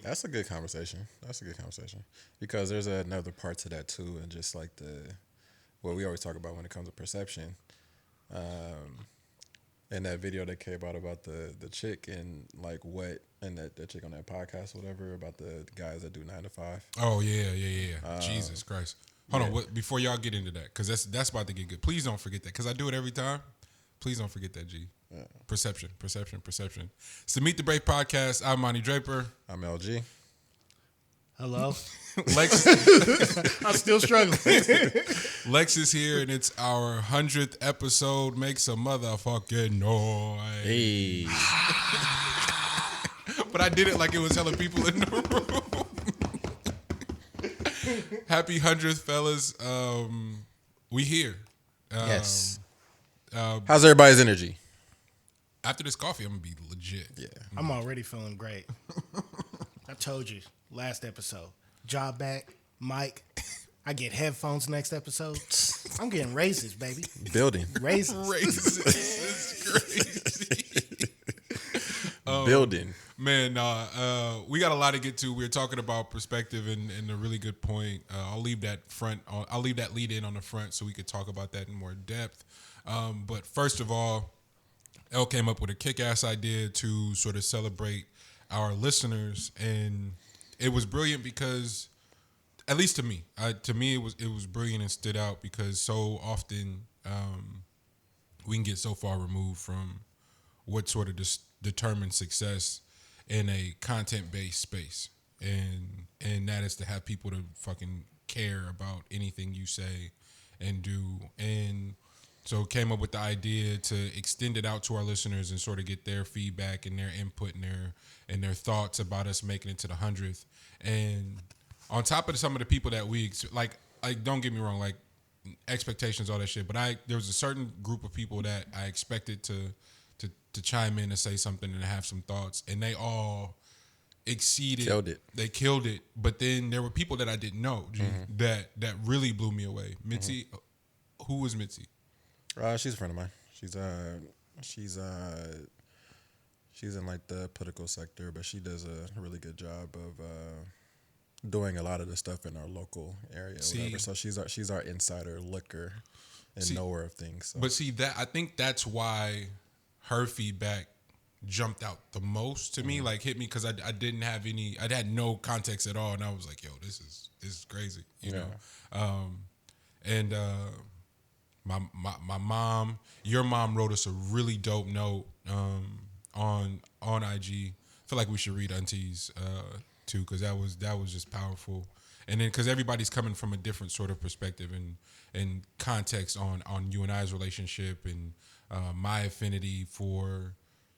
That's a good conversation. Because there's another part to that too, and just like what we always talk about when it comes to perception. Um, and that video that came out about the chick and like what and that chick on that podcast, whatever, about the guys that do 9 to 5. Oh yeah. Jesus Christ. Hold Yeah. on, before y'all get into that, because that's about to get good. Please don't forget that, because I do it every time. Please don't forget that, G. Yeah. Perception. It's the Meet the Break podcast. I'm Monty Draper. I'm LG. Hello. Lex, I'm still struggling. Lex is here, and it's our 100th episode. Make some motherfucking noise. Hey. But I did it like it was hella people in the room. Happy 100th, fellas. We here. Yes. How's everybody's energy? After this coffee, I'm going to be legit. Yeah. I'm already feeling great. I told you last episode. Job back, mic. I get headphones next episode. I'm getting raises, baby. Building. Raises. Racist. It's crazy. Building. Man, we got a lot to get to. We were talking about perspective and a really good point. I'll leave that lead in on the front so we could talk about that in more depth. But first of all, Elle came up with a kick-ass idea to sort of celebrate our listeners, and it was brilliant because, at least to me, it was brilliant and stood out because so often we can get so far removed from what sort of determines success in a content-based space, and that is to have people to fucking care about anything you say and do. And so came up with the idea to extend it out to our listeners and sort of get their feedback and their input and their thoughts about us making it to the 100th. And on top of some of the people that we like don't get me wrong, like expectations, all that shit. But there was a certain group of people that I expected to chime in and say something and have some thoughts, and they all exceeded. Killed it. They killed it. But then there were people that I didn't know that really blew me away. Mitzi, who was Mitzi? She's a friend of mine. She's in like the political sector, but she does a really good job of doing a lot of the stuff in our local area, whatever. So she's our insider looker and knower of things. So. But see that I think that's why her feedback jumped out the most to me, like hit me because I didn't have any, I had no context at all, and I was like, yo, this is crazy, you know. And my mom, your mom wrote us a really dope note on IG. I feel like we should read Auntie's too, because that was just powerful. And then because everybody's coming from a different sort of perspective and context on you and I's relationship and my affinity for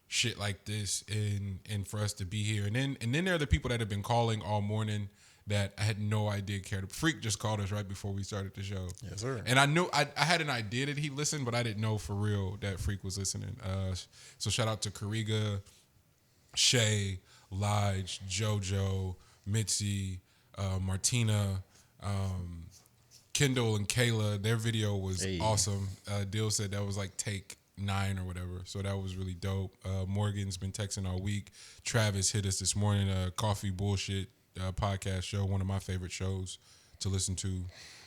shit like this and for us to be here. And then there are the people that have been calling all morning that I had no idea cared. Freak just called us right before we started the show. Yes, sir. And I knew I had an idea that he listened, but I didn't know for real that Freak was listening. So shout out to Kariga, Shay, Lige, JoJo, Mitzi, Martina, Kendall, and Kayla. Their video was awesome. Dill said that was like take 9 or whatever, so that was really dope. Morgan's been texting all week. Travis hit us this morning. Coffee Bullshit podcast show, one of my favorite shows to listen to.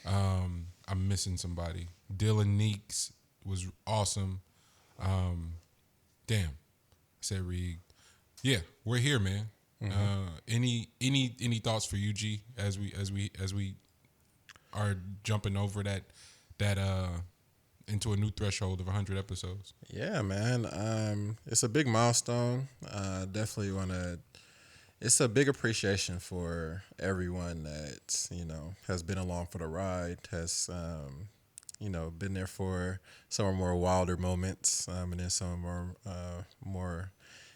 I'm missing somebody. Dylan Neeks was awesome. Damn, I said Reed. Yeah, we're here, man. Any thoughts for you, G, as we are jumping over that into a new threshold of 100 episodes? Yeah, man. It's a big milestone. Definitely want to. It's a big appreciation for everyone that has been along for the ride, has been there for some of more wilder moments, and then some more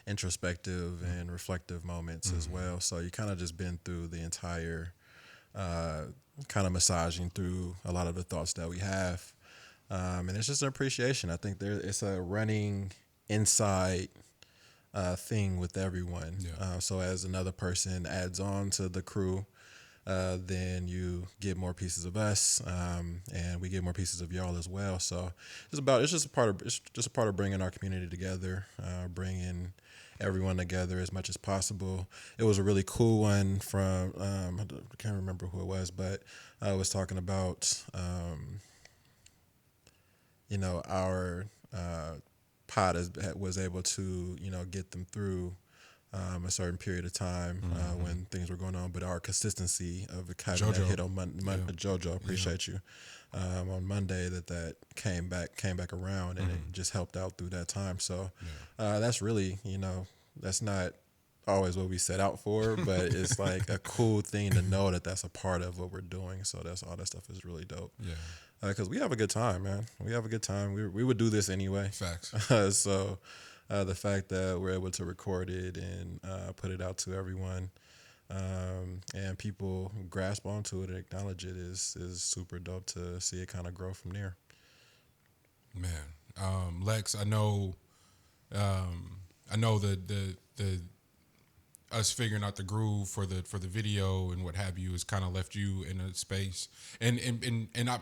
introspective and reflective moments as well. So you kind of just been through the entire kind of massaging through a lot of the thoughts that we have. And it's just an appreciation. I think it's a running inside thing with everyone. Yeah. So as another person adds on to the crew, then you get more pieces of us, and we get more pieces of y'all as well. So it's just a part of bringing our community together, bringing everyone together as much as possible. It was a really cool one from I can't remember who it was, but I was talking about our pod was able to get them through a certain period of time when things were going on, but our consistency of having that JoJo. hit on JoJo, appreciate you. On Monday that came back around, and it just helped out through that time. So that's really that's not always what we set out for, but it's like a cool thing to know that that's a part of what we're doing. So that's all that stuff is really dope. Yeah. Because we have a good time, man. We have a good time. We would do this anyway. Facts. So the fact that we're able to record it and put it out to everyone, and people grasp onto it and acknowledge it is super dope to see it kind of grow from there. Man, Lex, I know the us figuring out the groove for the video and what have you has kind of left you in a space, and I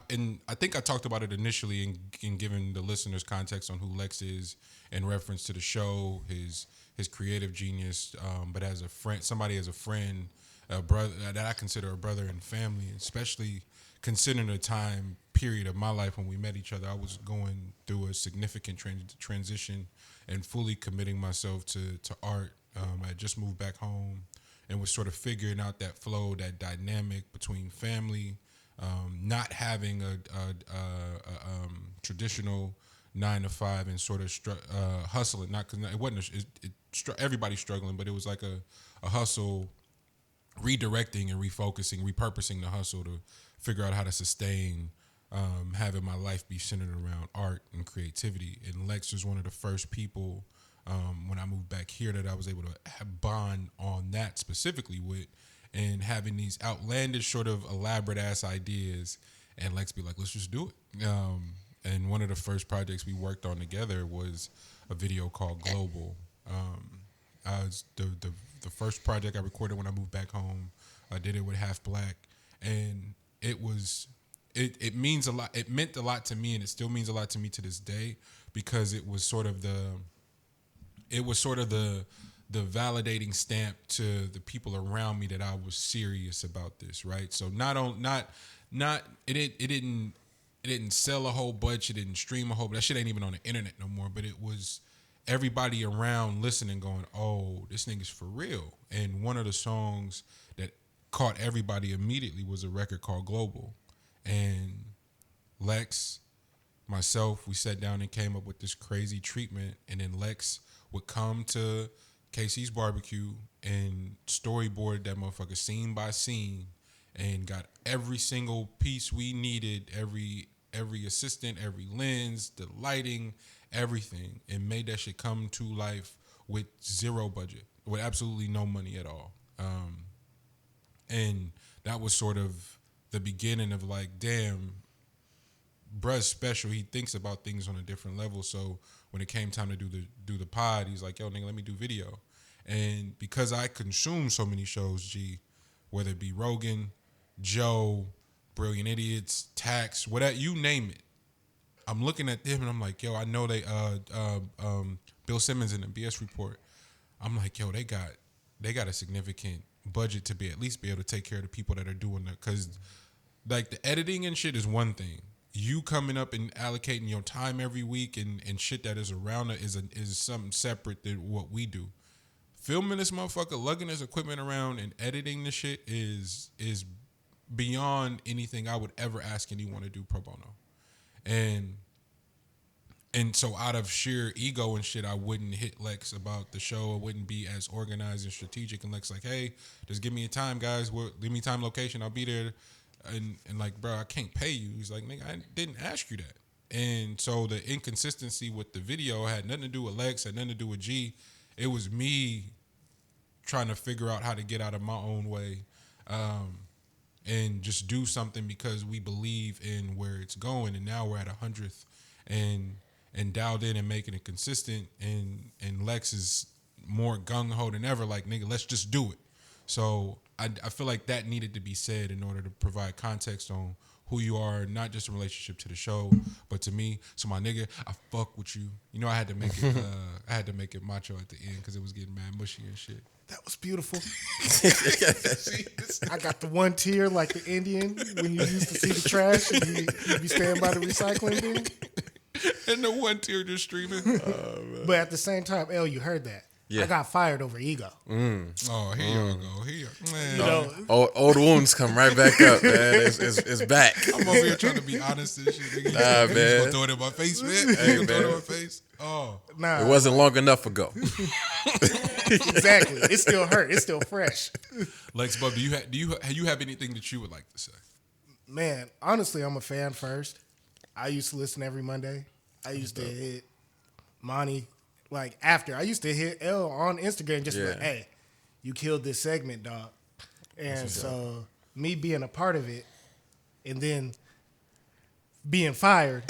think I talked about it initially in giving the listeners context on who Lex is in reference to the show, his creative genius, but as a friend, a brother that I consider a brother and family, especially considering the time period of my life when we met each other. I was going through a significant transition and fully committing myself to art. I had just moved back home and was sort of figuring out that flow, that dynamic between family, not having a traditional 9 to 5 and sort of hustling. Not because it wasn't. Everybody's struggling, but it was like a hustle, redirecting and refocusing, repurposing the hustle to figure out how to sustain having my life be centered around art and creativity. And Lex was one of the first people when I moved back here that I was able to bond on that specifically with, and having these outlandish sort of elaborate ass ideas, and Lex be like, let's just do it. And one of the first projects we worked on together was a video called Global. The first project I recorded when I moved back home. I did it with Half Black, and it means a lot. It meant a lot to me, and it still means a lot to me to this day, because it was sort of the validating stamp to the people around me that I was serious about this, right? So it didn't sell a whole bunch, it didn't stream a whole, that shit ain't even on the internet no more, but it was everybody around listening going, oh, this nigga's for real. And one of the songs that caught everybody immediately was a record called Global. And Lex, myself, we sat down and came up with this crazy treatment, and then Lex would come to Casey's barbecue and storyboard that motherfucker scene by scene, and got every single piece we needed, every assistant, every lens, the lighting, everything, and made that shit come to life with zero budget, with absolutely no money at all. And that was sort of the beginning of like, damn, bruh's special. He thinks about things on a different level. So when it came time to do the pod, he's like, yo, nigga, let me do video. And because I consume so many shows, G, whether it be Rogan, Joe, Brilliant Idiots, Tax, whatever, you name it, I'm looking at them and I'm like, yo, I know they Bill Simmons in the BS report. I'm like, yo, they got a significant budget to be at least be able to take care of the people that are doing that. Because like the editing and shit is one thing. You coming up and allocating your time every week and shit that is around it is something separate than what we do. Filming this motherfucker, lugging his equipment around and editing the shit is beyond anything I would ever ask anyone to do pro bono. And so out of sheer ego and shit, I wouldn't hit Lex about the show. I wouldn't be as organized and strategic. And Lex like, hey, just give me a time, guys. Give me time, location. I'll be there. And like, bro, I can't pay you. He's like, nigga, I didn't ask you that. And so the inconsistency with the video had nothing to do with Lex, had nothing to do with G. It was me trying to figure out how to get out of my own way and just do something because we believe in where it's going. And now we're at 100th and dialed in and making it consistent. And Lex is more gung-ho than ever, like, nigga, let's just do it. So I feel like that needed to be said in order to provide context on who you are, not just in relationship to the show, but to me. So my nigga, I fuck with you. You know, I had to make it. I had to make it macho at the end because it was getting mad mushy and shit. That was beautiful. I got the one tear like the Indian when you used to see the trash and you be standing by the recycling bin. And the one tear just streaming. But at the same time, L, you heard that. Yeah. I got fired over ego. Oh, here you go. Here, man. You know, Old wounds come right back up, man. It's back. I'm over here trying to be honest and shit. Nigga, Nah, you man. gonna throw it in my face, man? You gonna throw it in my face? Oh, nah, It wasn't long enough ago. exactly. It still hurt. It's still fresh. Lex Bub, do you have anything that you would like to say? Man, honestly, I'm a fan first. I used to listen every Monday. I used to hit Monty, like after. I used to hit L on Instagram just like, hey, you killed this segment, dog. And so me being a part of it and then being fired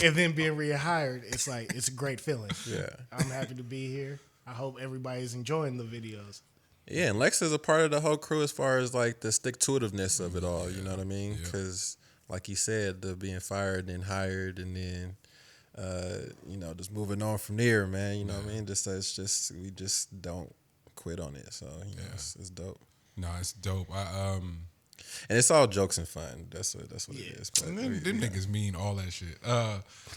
and then being rehired, it's like, it's a great feeling. Yeah. I'm happy to be here. I hope everybody's enjoying the videos. Yeah, and Lex is a part of the whole crew as far as like the stick-to-itiveness of it all. You know what I mean? Because, like he said, the being fired and hired, and then just moving on from there, man. You know what I mean? We just don't quit on it. So it's dope. No, it's dope. And it's all jokes and fun. That's what it is. But Them niggas mean all that shit.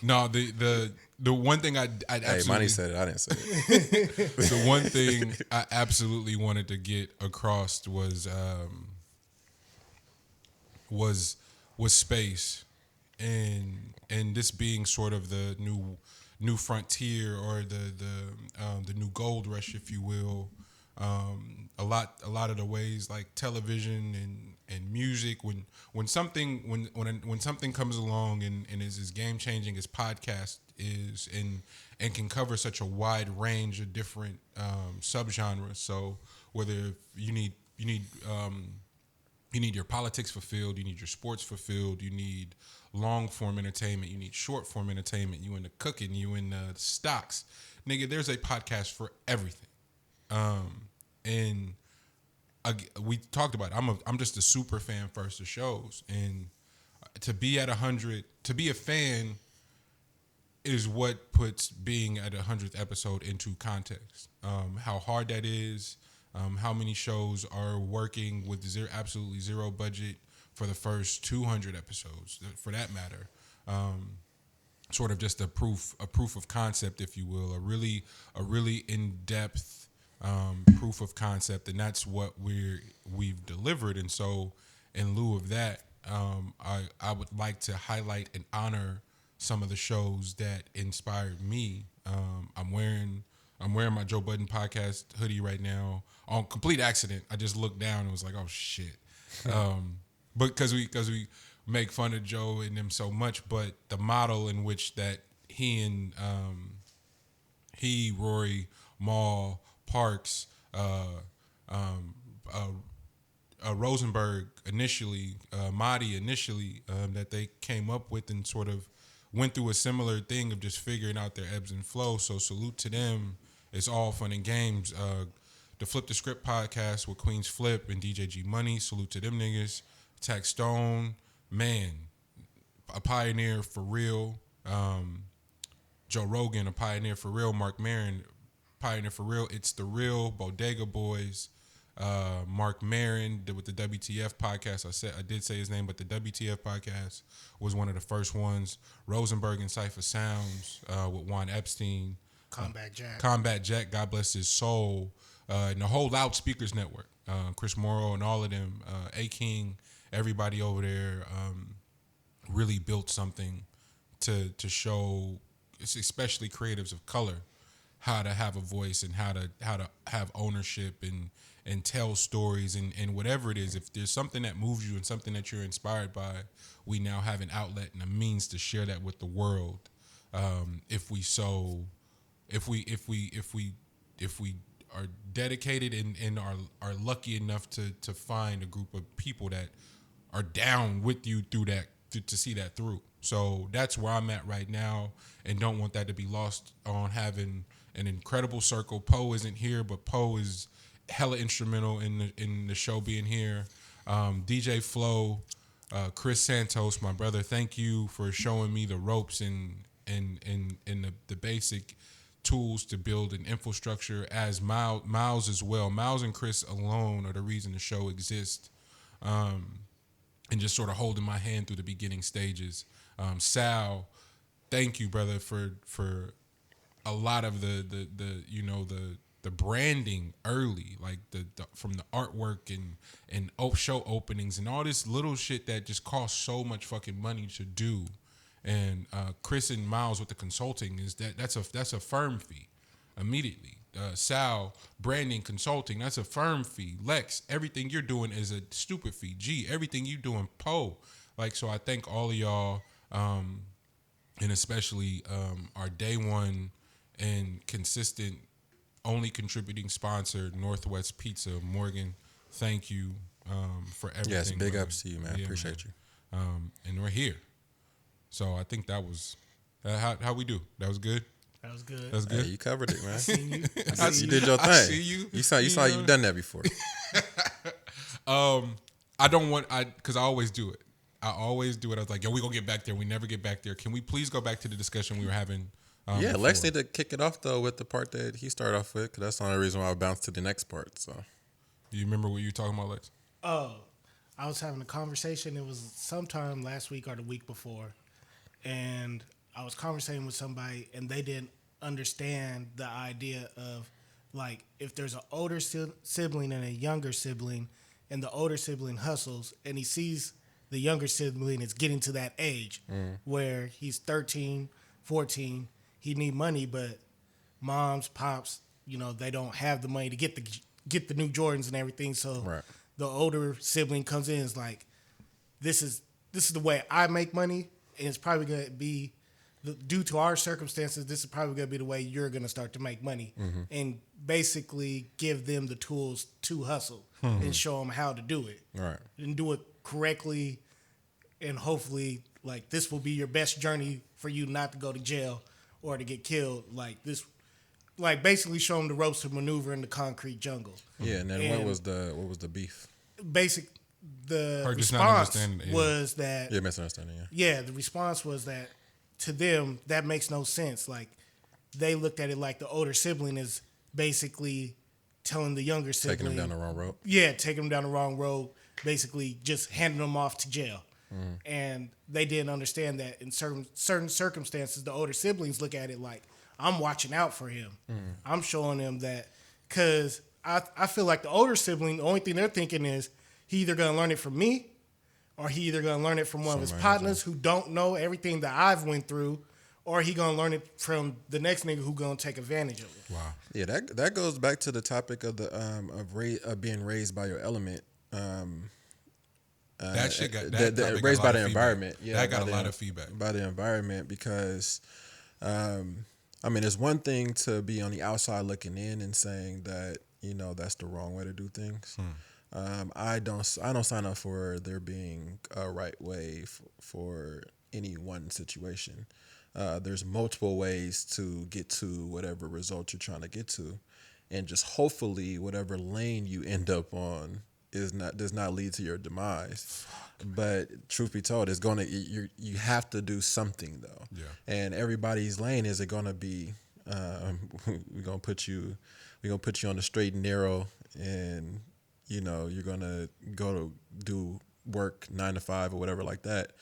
No, the one thing I'd absolutely... Hey, Monty said it. I didn't say it. The one thing I absolutely wanted to get across was space, and this being sort of the new frontier or the new gold rush, if you will. A lot of the ways like television and music, when something comes along and is as game changing as podcast is, and can cover such a wide range of different subgenres. So whether you need your politics fulfilled, you need your sports fulfilled, you need long form entertainment, you need short form entertainment, you in the cooking, you in the stocks, nigga. There's a podcast for everything. And we talked about it. I'm just a super fan first of shows, and to be at 100, to be a fan is what puts being at 100th episode into context. How hard that is, how many shows are working with absolutely zero budget for the first 200 episodes, for that matter. Sort of just a proof of concept, if you will, a really in-depth proof of concept, and that's what we've delivered. And so, in lieu of that, I would like to highlight and honor some of the shows that inspired me. I'm wearing my Joe Budden podcast hoodie right now on complete accident. I just looked down and was like, oh shit, but because we make fun of Joe and them so much, but the model in which that he, Rory, Maul, Parks, Rosenberg initially, Mahdi initially, that they came up with and sort of went through a similar thing of just figuring out their ebbs and flows. So salute to them. It's all fun and games. The Flip the Script podcast with Queens Flip and DJ G Money. Salute to them niggas. Tax Stone, man, a pioneer for real. Joe Rogan, a pioneer for real. Mark Maron, pioneer for real. It's the Real, Bodega Boys, Mark Maron with the WTF podcast. I did say his name, but the WTF podcast was one of the first ones. Rosenberg and Cypher Sounds with Juan Epstein. Combat Jack, God bless his soul. And the whole Loudspeakers Network. Chris Morrow and all of them. A-King, everybody over there really built something to show, especially creatives of color, how to have a voice and how to have ownership and tell stories and whatever it is. If there's something that moves you and something that you're inspired by, we now have an outlet and a means to share that with the world. If we are dedicated and are lucky enough to find a group of people that are down with you through that to see that through. So that's where I'm at right now, and don't want that to be lost on having an incredible circle. Poe isn't here, but Poe is hella instrumental in the show being here. DJ Flow, Chris Santos, my brother, thank you for showing me the ropes and the basic tools to build an infrastructure. As Miles as well. Miles and Chris alone are the reason the show exists, and just sort of holding my hand through the beginning stages. Sal, thank you, brother, for a lot of the branding early, like the from the artwork and show openings and all this little shit that just costs so much fucking money to do. And Chris and Miles with the consulting that's a firm fee immediately. Sal, branding, consulting, that's a firm fee. Lex, everything you're doing is a stupid fee. G, everything you doing, Poe. Like, so I thank all of y'all, and especially our day one and consistent only contributing sponsor, Northwest Pizza. Morgan, thank you for everything. Yes, big brother. ups to you, man. Yeah, Appreciate man. you. And we're here. So I think that was how we do. That was good. That was good. That's good. Hey, you covered it, man. Seen you. You did your thing. I see you. You saw you've done that before. I don't want because I always do it. I was like, yo, we gonna get back there. We never get back there. Can we please go back to the discussion we were having? Yeah, before? Lex need to kick it off though with the part that he started off with, because that's the only reason why I bounced to the next part. So, Do you remember what you were talking about, Lex? Oh, I was having a conversation. It was sometime last week or the week before, and I was conversating with somebody, and they didn't understand the idea of, like, if there's an older sibling and a younger sibling, and the older sibling hustles, and he sees the younger sibling is getting to that age where he's 13, 14, he need money, but moms, pops, they don't have the money to get the new Jordans and everything. So right. the older sibling comes in and is like, this is the way I make money, and it's probably going to be, due to our circumstances, this is probably going to be the way you're going to start to make money, and basically give them the tools to hustle and show them how to do it. Right. And do it correctly, and hopefully, like, this will be your best journey for you not to go to jail or to get killed. Like, this, like, basically show them the ropes to maneuver in the concrete jungle. Yeah, and then what was the beef? The just not response understanding, yeah. was that... Yeah, misunderstanding, yeah. Yeah, the response was that, to them, that makes no sense. Like, they looked at it like the older sibling is basically telling the younger sibling... Taking them down the wrong road. Yeah, taking them down the wrong road, basically just handing them off to jail. And they didn't understand that in certain circumstances, the older siblings look at it like, I'm watching out for him. I'm showing him that, because I feel like the older sibling, the only thing they're thinking is he either going to learn it from me, or he either going to learn it from one of his partners who don't know everything that I've went through, or he going to learn it from the next nigga who going to take advantage of it. Wow. Yeah, that goes back to the topic of the of being raised by your element. That shit got raised by the environment. Yeah, that got a lot of feedback by the environment, because it's one thing to be on the outside looking in and saying that that's the wrong way to do things. I don't sign up for there being a right way for any one situation. There's multiple ways to get to whatever result you're trying to get to, and just hopefully whatever lane you end up on does not lead to your demise. But truth be told, it's you have to do something though. Yeah. And everybody's lane isn't gonna be we're gonna put you on the straight and narrow, and you're gonna go to do work 9 to 5 or whatever like that.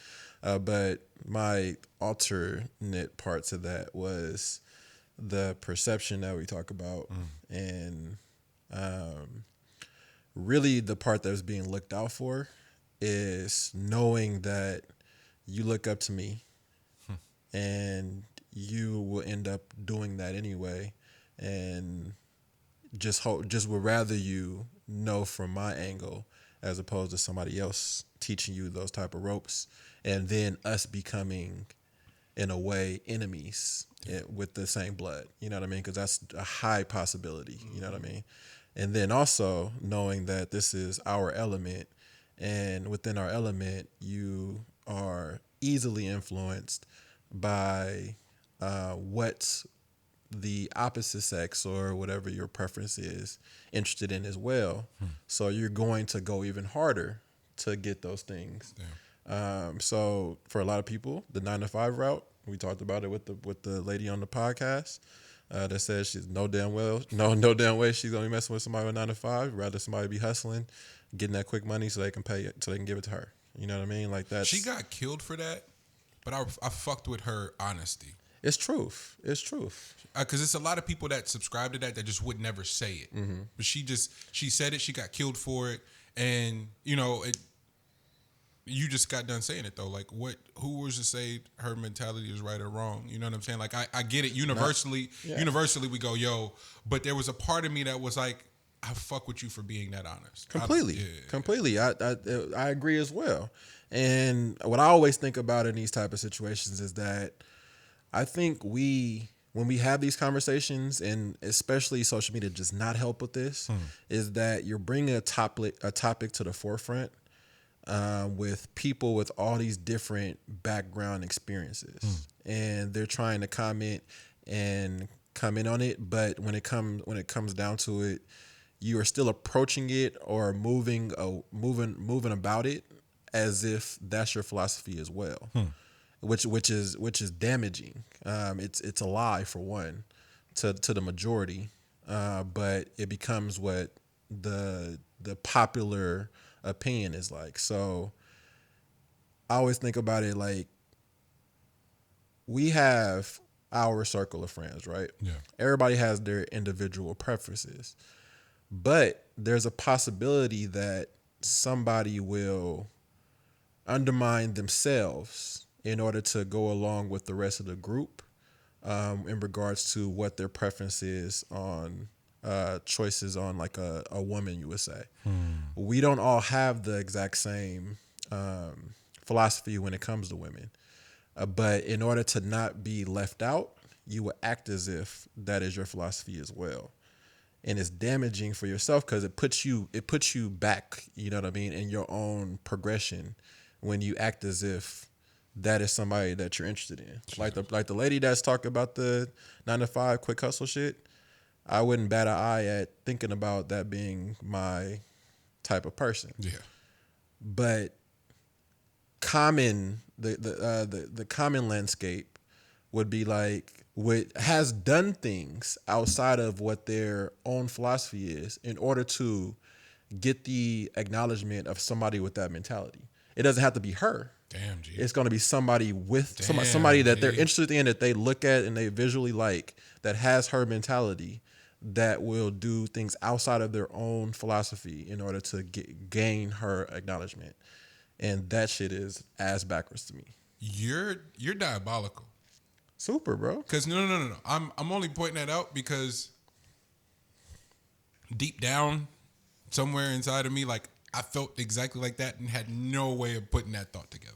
But my alternate part to that was the perception that we talk about, and really the part that was being looked out for is knowing that you look up to me and you will end up doing that anyway, and just would rather you know from my angle as opposed to somebody else teaching you those type of ropes, and then us becoming in a way enemies with the same blood, you know what I mean? Because that's a high possibility, you know what I mean? And then also knowing that this is our element, and within our element, you are easily influenced by what the opposite sex or whatever your preference is interested in as well. So you're going to go even harder to get those things. So for a lot of people, the 9 to 5 route, we talked about it with the lady on the podcast that says she's no damn way she's gonna be messing with somebody with 9 to 5. Rather somebody be hustling, getting that quick money so they can pay it, so they can give it to her. You know what I mean? Like that. She got killed for that, but I fucked with her honesty. It's truth. It's truth. Because it's a lot of people that subscribe to that just would never say it. Mm-hmm. But she said it. She got killed for it, and you just got done saying it though. Like, who was to say her mentality is right or wrong? You know what I'm saying? Like, I get it. Universally, we go, yo. But there was a part of me that was like, I fuck with you for being that honest. Completely. I agree as well. And what I always think about in these type of situations is that I think when we have these conversations, and especially social media does not help with this, is that you're bringing a topic to the forefront with people with all these different background experiences, and they're trying to comment on it, but when it comes down to it, you are still approaching it or moving about it as if that's your philosophy as well, which is damaging. It's a lie for one to the majority, but it becomes what the popular opinion is like. So I always think about it like we have our circle of friends, right? Yeah. Everybody has their individual preferences. But there's a possibility that somebody will undermine themselves in order to go along with the rest of the group in regards to what their preference is on choices on like a woman, you would say. We don't all have the exact same philosophy when it comes to women. But in order to not be left out, you will act as if that is your philosophy as well. And it's damaging for yourself because it puts you back, you know what I mean, in your own progression when you act as if that is somebody that you're interested in. Like the lady that's talking about the 9 to 5 quick hustle shit, I wouldn't bat an eye at thinking about that being my type of person. Yeah. But the common landscape would be like has done things outside of what their own philosophy is in order to get the acknowledgement of somebody with that mentality. It doesn't have to be her. Damn, G. It's going to be somebody with somebody that they're interested in, that they look at and they visually like, that has her mentality, that will do things outside of their own philosophy in order to gain her acknowledgement. And that shit is ass backwards to me. You're diabolical. Super, bro. Because no. I'm only pointing that out because deep down, somewhere inside of me, like I felt exactly like that and had no way of putting that thought together.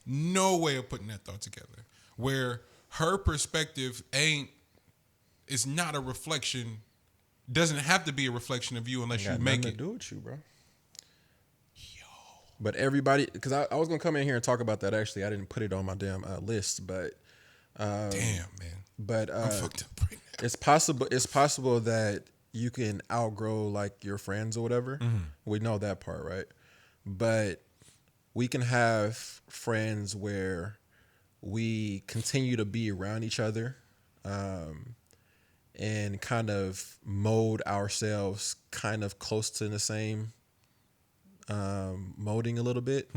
No way of putting that thought together. Where her perspective is not a reflection, doesn't have to be a reflection of you unless you make it. To do with you, bro. But everybody, because I was gonna come in here and talk about that. Actually, I didn't put it on my damn list, but damn, man. But I'm fucked up right now. It's possible that you can outgrow like your friends or whatever. We know that part, right? But we can have friends where we continue to be around each other, and kind of mold ourselves kind of close to the same molding a little bit.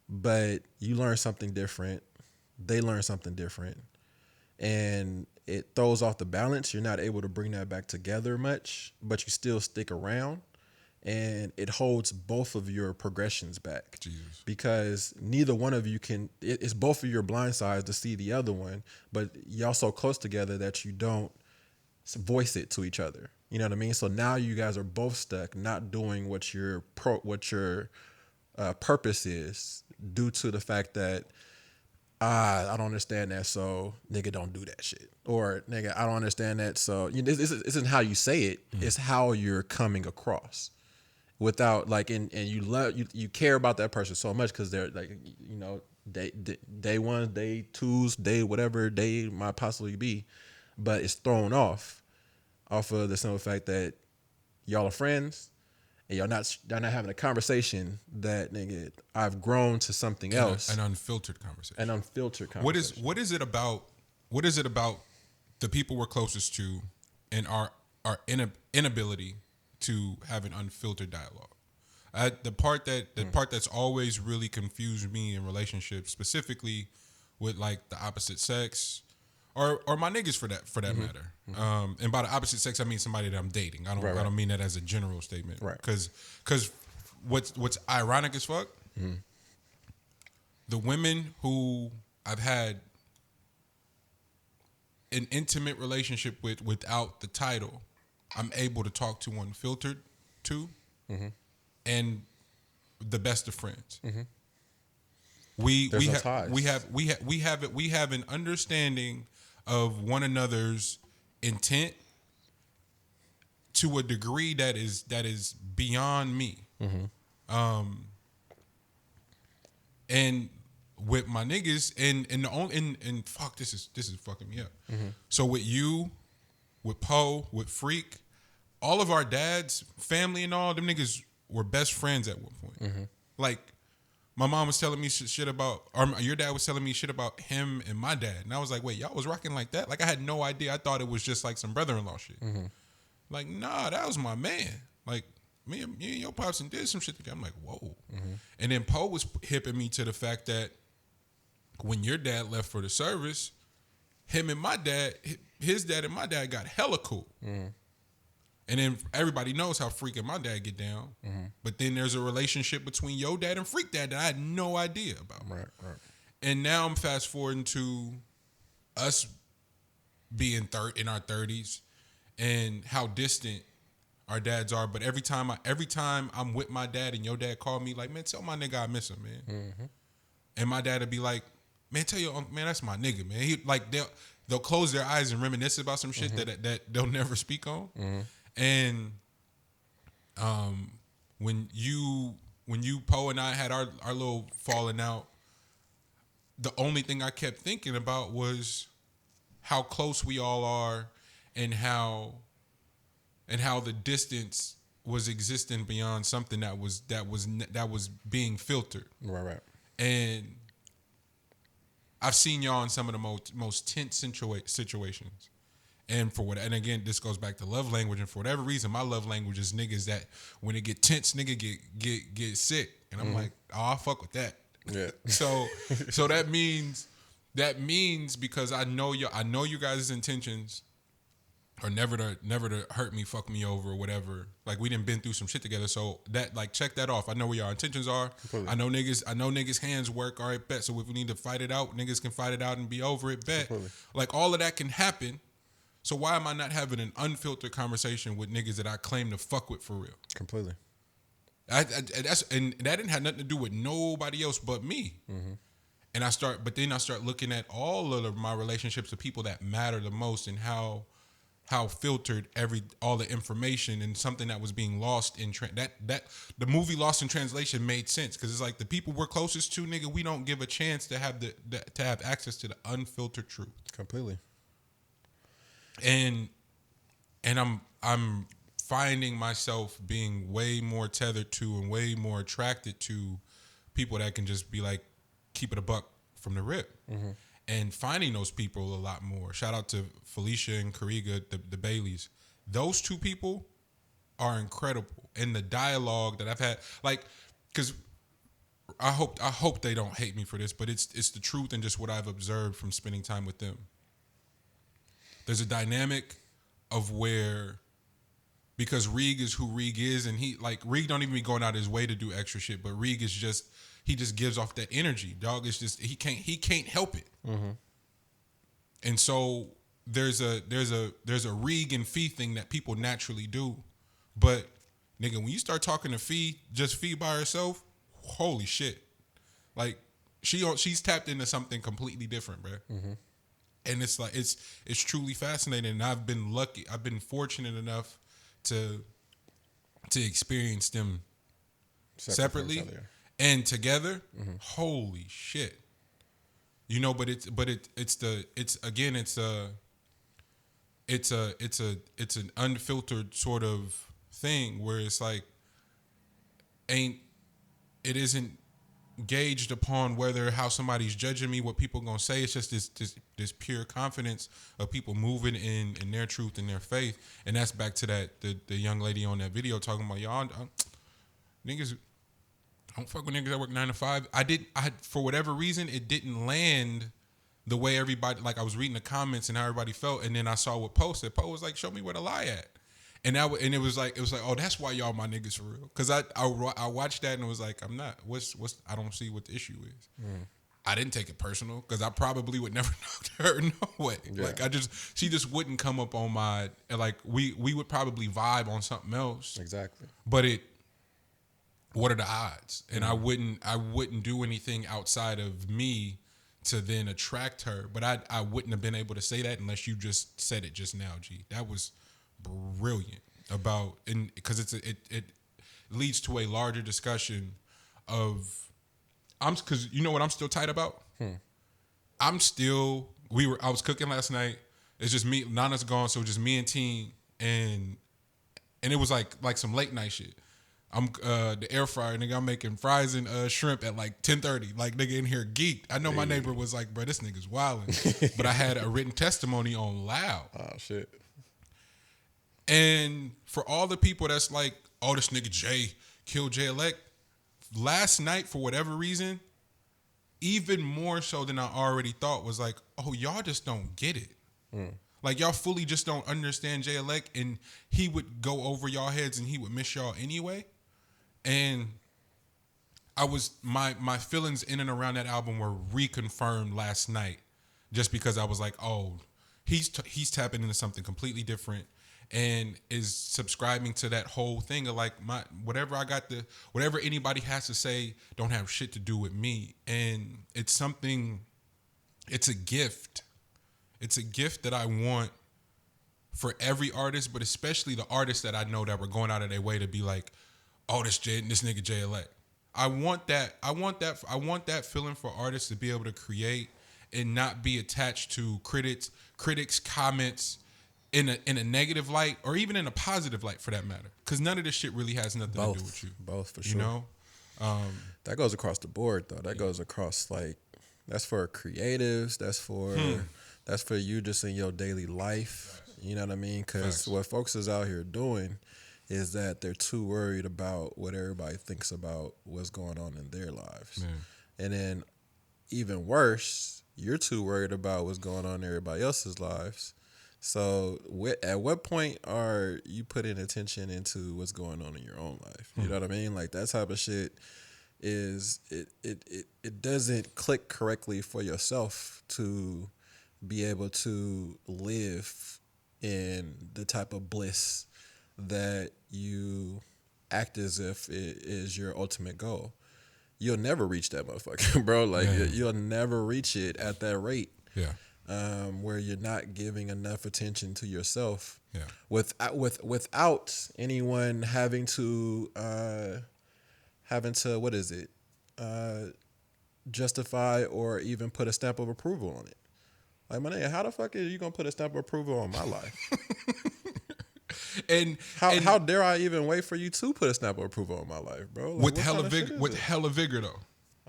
But you learn something different. They learn something different. And it throws off the balance. You're not able to bring that back together much, but you still stick around. And it holds both of your progressions back. Jesus. Because neither one of you it's both of your blind sides to see the other one, but y'all so close together that you don't voice it to each other. You know what I mean? So now you guys are both stuck not doing what your purpose is, due to the fact that I don't understand that, so nigga don't do that shit. Or nigga, I don't understand that, so this isn't how you say it. It's how you're coming across. Without like, and you love you care about that person so much because they're like, day one, day twos, day whatever day might possibly be, but it's thrown off of the simple fact that y'all are friends and y'all not having a conversation that nigga I've grown to something else. An unfiltered conversation. An unfiltered conversation. What is it about the people we're closest to and our inability to have an unfiltered dialogue? The part that's always really confused me in relationships, specifically with like the opposite sex, or my niggas for that matter. And by the opposite sex, I mean somebody that I'm dating. I don't mean that as a general statement. Right. Because what's ironic as fuck, the women who I've had an intimate relationship with without the title, I'm able to talk to unfiltered to, and the best of friends. We have an understanding of one another's intent to a degree that is beyond me. And with my niggas and fuck, this is fucking me up. So with you, with Poe, with Freak, all of our dads, family and all, them niggas were best friends at one point. Like, my mom was telling me shit about, or your dad was telling me shit about him and my dad. And I was like, wait, y'all was rocking like that? Like, I had no idea. I thought it was just like some brother-in-law shit. Like, nah, that was my man. Like, me and your pops and did some shit together. I'm like, whoa. And then Poe was hipping me to the fact that when your dad left for the service, him and my dad, his dad and my dad got hella cool. And then everybody knows how Freak and my dad get down. But then there's a relationship between your dad and Freak dad that I had no idea about. Right. And now I'm fast forwarding to us being in our 30s and how distant our dads are. But every time I'm with my dad and your dad call me like, man, tell my nigga I miss him, man. And my dad would be like, man, tell your uncle, man, that's my nigga, man. He like they'll close their eyes and reminisce about some shit that they'll never speak on. And when you Poe and I had our little falling out, the only thing I kept thinking about was how close we all are and how the distance was existing beyond something that was being filtered. Right. And I've seen y'all in some of the most tense situations. And again, this goes back to love language. And for whatever reason, my love language is niggas that when it get tense, nigga get sick. And I'm like, oh, I fuck with that. Yeah. So that means because I know you guys' intentions are never to hurt me, fuck me over, or whatever. Like, we done been through some shit together. So that, like, check that off. I know where your intentions are. Completely. I know niggas hands work. All right, bet. So if we need to fight it out, niggas can fight it out and be over it. Bet. Completely. Like, all of that can happen. So why am I not having an unfiltered conversation with niggas that I claim to fuck with for real? Completely. And that didn't have nothing to do with nobody else but me. And I start looking at all of my relationships with people that matter the most and how filtered all the information, and something that was being lost in that the movie Lost in Translation made sense, because it's like the people we're closest to, nigga, we don't give a chance to have to have access to the unfiltered truth. Completely. And I'm finding myself being way more tethered to and way more attracted to people that can just be like, keep it a buck from the rip. And finding those people a lot more. Shout out to Felicia and Kariga, the Baileys. Those two people are incredible. And the dialogue that I've had, like, because I hope they don't hate me for this, but it's the truth and just what I've observed from spending time with them. There's a dynamic of where, because Reeg is who Reeg is, and Reeg don't even be going out his way to do extra shit, but Reeg is just, he just gives off that energy. Dog is just, he can't help it. And so there's a Reeg and Fee thing that people naturally do, but nigga, when you start talking to Fee, just Fee by herself, holy shit, like she's tapped into something completely different, bro. And it's like it's truly fascinating. And I've been fortunate enough to experience them separately and together. Holy shit. You know, but it's an unfiltered sort of thing where it's like it isn't gauged upon how somebody's judging me, what people gonna say. It's just this pure confidence of people moving in their truth and their faith. And that's back to the young lady on that video talking about y'all niggas don't fuck with niggas that work 9 to 5. For whatever reason it didn't land the way everybody, like I was reading the comments and how everybody felt, and then I saw what Poe said. Poe was like, show me where the lie at. And it was like, oh, that's why y'all my niggas for real. Because I watched that and it was like, I'm not. I don't see what the issue is. I didn't take it personal because I probably would never know her no way. Yeah. Like she just wouldn't come up on my, like we would probably vibe on something else. Exactly. But what are the odds? And I wouldn't do anything outside of me to then attract her. But I wouldn't have been able to say that unless you just said it just now, G. That was brilliant because it leads to a larger discussion of because you know what I'm still tight about. I was cooking last night. It's just me. Nana's gone, so just me and Teen, and it was like some late night shit. I'm the air fryer, nigga. I'm making fries and shrimp at like 10:30. Like nigga in here geeked. I know my neighbor was like, bro, this nigga's wilding. But I had a written testimony on loud. Oh shit. And for all the people that's like, oh, this nigga Jay killed Jay-Elect, last night, for whatever reason, even more so than I already thought, was like, oh, y'all just don't get it. Like, y'all fully just don't understand Jay-Elect, and he would go over y'all heads and he would miss y'all anyway. And my feelings in and around that album were reconfirmed last night just because I was like, oh, he's tapping into something completely different. And is subscribing to that whole thing of like whatever anybody has to say don't have shit to do with me. And it's a gift. It's a gift that I want for every artist, but especially the artists that I know that were going out of their way to be like, oh, this nigga Jay-Elect. I want that feeling for artists to be able to create and not be attached to critics' comments in a negative light or even in a positive light for that matter. Because none of this shit really has nothing to do with you. Both, for sure. You know? That goes across the board, though. That goes across, like, that's for creatives. That's for you just in your daily life. You know what I mean? Because what folks is out here doing is that they're too worried about what everybody thinks about what's going on in their lives. Man. And then even worse, you're too worried about what's going on in everybody else's lives. So at what point are you putting attention into what's going on in your own life? You know what I mean? Like that type of shit it doesn't click correctly for yourself to be able to live in the type of bliss that you act as if it is your ultimate goal. You'll never reach that motherfucker, bro. Like you'll never reach it at that rate. Yeah. Where you're not giving enough attention to yourself, without anyone having to what is it, justify or even put a stamp of approval on it. Like, my nigga, how the fuck are you gonna put a stamp of approval on my life? and how dare I even wait for you to put a stamp of approval on my life, bro? Like, with hella vigor though.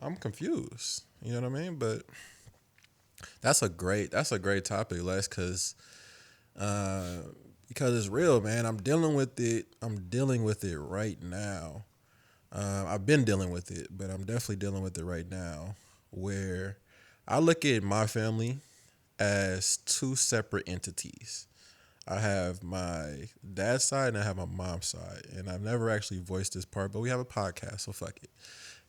I'm confused. You know what I mean? But that's a great topic, Les, because it's real, man. I'm dealing with it right now. I've been dealing with it, but I'm definitely dealing with it right now, where I look at my family as two separate entities. I have my dad's side and I have my mom's side, and I've never actually voiced this part, but we have a podcast, so fuck it.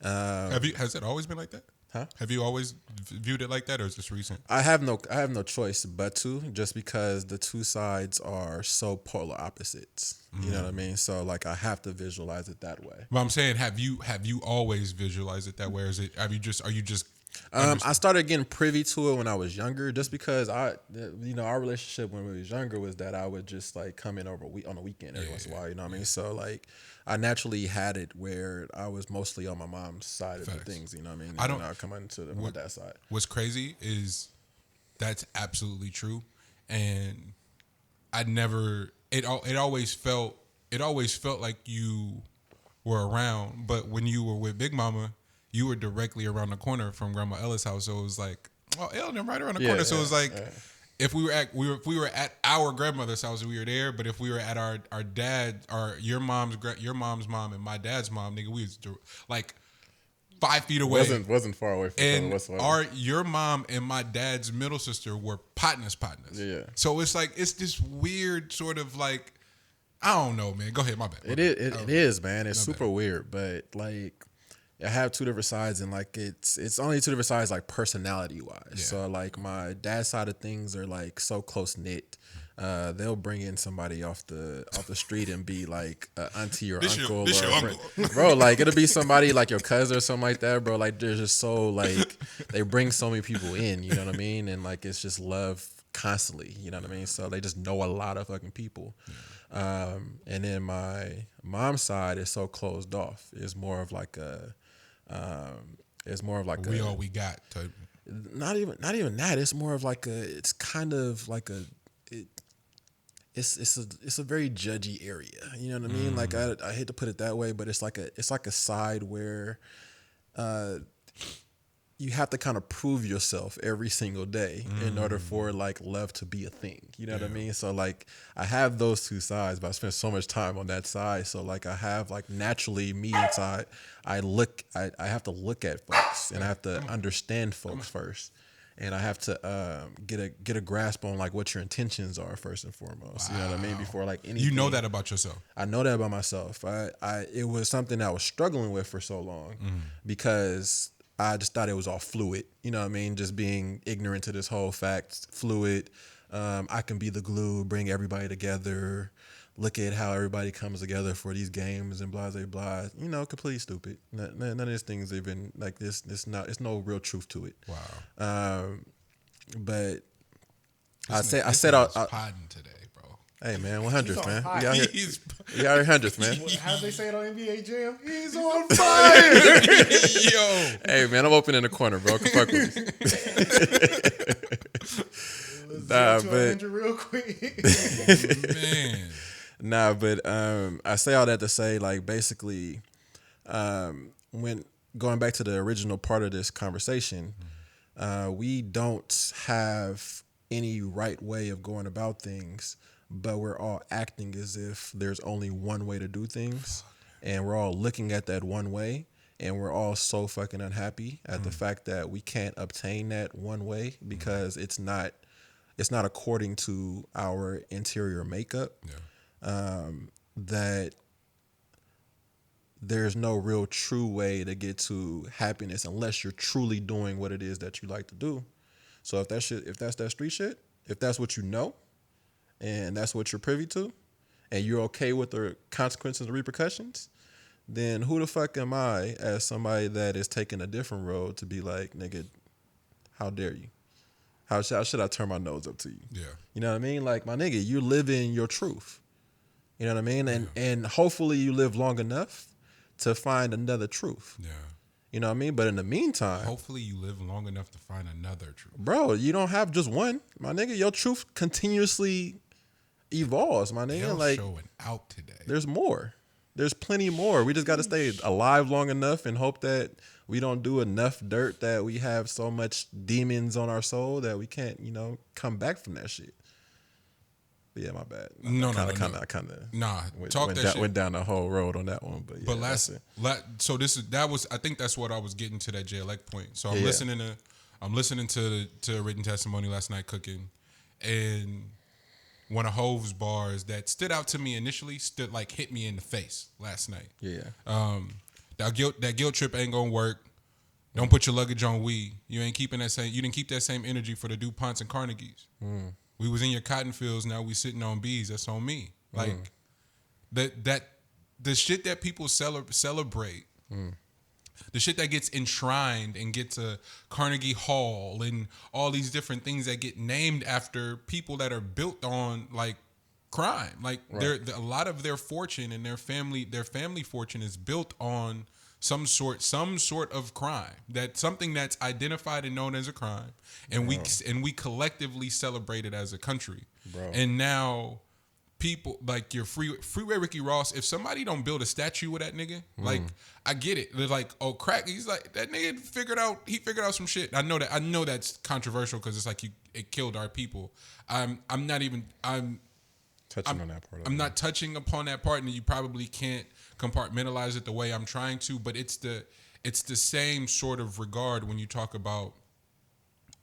Has it always been like that? Huh? Have you always viewed it like that, or is this recent? I have no choice but to, just because the two sides are so polar opposites. You know what I mean? So like I have to visualize it that way. But I'm saying, have you always visualized it that way, or are you just I started getting privy to it when I was younger, just because our relationship when we was younger was that I would just like come in over on a weekend every once in a while. You know what I mean? So like I naturally had it where I was mostly on my mom's side of the things. You know what I mean? I come into my dad's side. What's crazy is that's absolutely true, and I never. It always felt like you were around. But when you were with Big Mama, you were directly around the corner from Grandma Ella's house. So it was like, oh, Ella, right around the corner. So it was like, if we were at our grandmother's house, we were there. But if we were at our dad, or your mom's mom and my dad's mom, nigga, we was like 5 feet away. Wasn't far away from each other whatsoever. Your mom and my dad's middle sister were partners. Yeah. So it's like, it's this weird sort of like, I don't know, man. Go ahead, my bad. It is, man. It's super weird, but like, I have two different sides, and like it's only two different sides, like personality wise. Yeah. So like my dad's side of things are like so close knit. They'll bring in somebody off the street and be like auntie or uncle, your uncle. Bro. Like it'll be somebody like your cousin or something like that, bro. Like they're just so like they bring so many people in, you know what I mean? And like it's just love constantly, you know what I mean? So they just know a lot of fucking people. Yeah. And then my mom's side is so closed off. It's more of like we all we got type. Not even that. It's more of like it's a very judgy area. You know what I mean? Like I hate to put it that way, but it's like a side where you have to kind of prove yourself every single day in order for like love to be a thing. You know what I mean? So like I have those two sides, but I spend so much time on that side. So like I have like naturally me inside, I have to look at folks and I have to understand folks first. And I have to get a grasp on like what your intentions are first and foremost. Wow. You know what I mean? Before like anything. You know that about yourself. I know that about myself. It was something I was struggling with for so long because I just thought it was all fluid. You know what I mean? Just being ignorant to this whole fact, fluid. I can be the glue, bring everybody together. Look at how everybody comes together for these games and blah, blah, blah. You know, completely stupid. None of these things even like this. It's no real truth to it. Wow. But I was said podding today, bro. Hey man, 100th man. We out He's here 100th man. How they say it on NBA Jam? He's on fire. Yo. Hey man, I'm open in the corner, bro. Come fuck with me. But real quick. Man. Nah, but I say all that to say, like, basically, when going back to the original part of this conversation, we don't have any right way of going about things, but we're all acting as if there's only one way to do things, and we're all looking at that one way, and we're all so fucking unhappy at the fact that we can't obtain that one way because it's not according to our interior makeup. Yeah. That there's no real true way to get to happiness unless you're truly doing what it is that you like to do. So if that's that street shit, if that's what you know, and that's what you're privy to, and you're okay with the consequences and repercussions, then who the fuck am I as somebody that is taking a different road to be like, nigga, how dare you? How should I turn my nose up to you? Yeah. You know what I mean? Like, my nigga, you're living your truth. You know what I mean? And hopefully you live long enough to find another truth. Yeah. You know what I mean? But in the meantime, hopefully you live long enough to find another truth. Bro, you don't have just one. My nigga, your truth continuously evolves, my nigga. Hell's like showing out today. There's more. There's plenty more. We just got to stay alive long enough and hope that we don't do enough dirt that we have so much demons on our soul that we can't, come back from that shit. But yeah, my bad. I kind of went down the whole road on that one. But yeah, I think that's what I was getting to, that JLX point. So I'm listening to the written testimony last night cooking, and one of Hove's bars that stood out to me initially hit me in the face last night. Yeah. That guilt trip ain't gonna work. Don't put your luggage on we. You ain't keeping that same. You didn't keep that same energy for the DuPonts and Carnegies. We was in your cotton fields. Now we sitting on bees. That's on me. Like that the shit that people celebrate. The shit that gets enshrined and gets a Carnegie Hall and all these different things that get named after people that are built on like crime. Like a lot of their fortune and their family fortune is built on some sort of crime. That's something that's identified and known as a crime, and we collectively celebrate it as a country. Bro. And now people like your Freeway Ricky Ross, if somebody don't build a statue of that nigga, like I get it. They're like, oh crack, he's like that nigga figured out some shit. I know that's controversial because it's like it killed our people. I'm not touching on that part. I'm not touching upon that part, and you probably can't compartmentalize it the way I'm trying to, but it's the same sort of regard when you talk about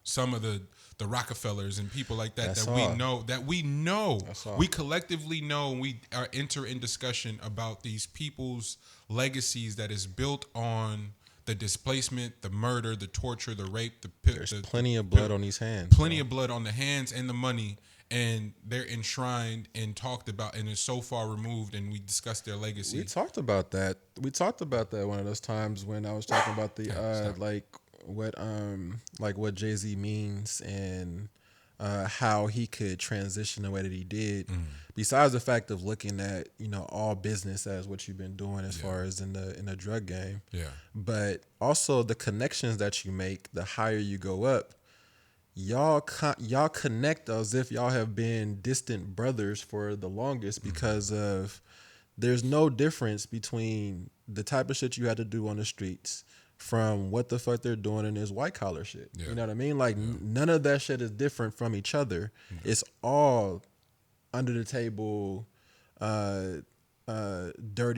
some of the Rockefellers and people like that we know we collectively know, and we are enter in discussion about these people's legacies that is built on the displacement, the murder, the torture, the rape, there's plenty of blood on these hands. Plenty of blood on the hands and the money, and they're enshrined and talked about and is so far removed, and we discussed their legacy. We talked about that one of those times when I was talking about the what Jay-Z means and how he could transition the way that he did. Besides the fact of looking at, all business as what you've been doing as far as in the drug game. Yeah. But also the connections that you make, the higher you go up, y'all connect as if y'all have been distant brothers for the longest because of there's no difference between the type of shit you had to do on the streets from what the fuck they're doing in this white collar shit. Yeah. You know what I mean? Like none of that shit is different from each other. It's all under the table, dirty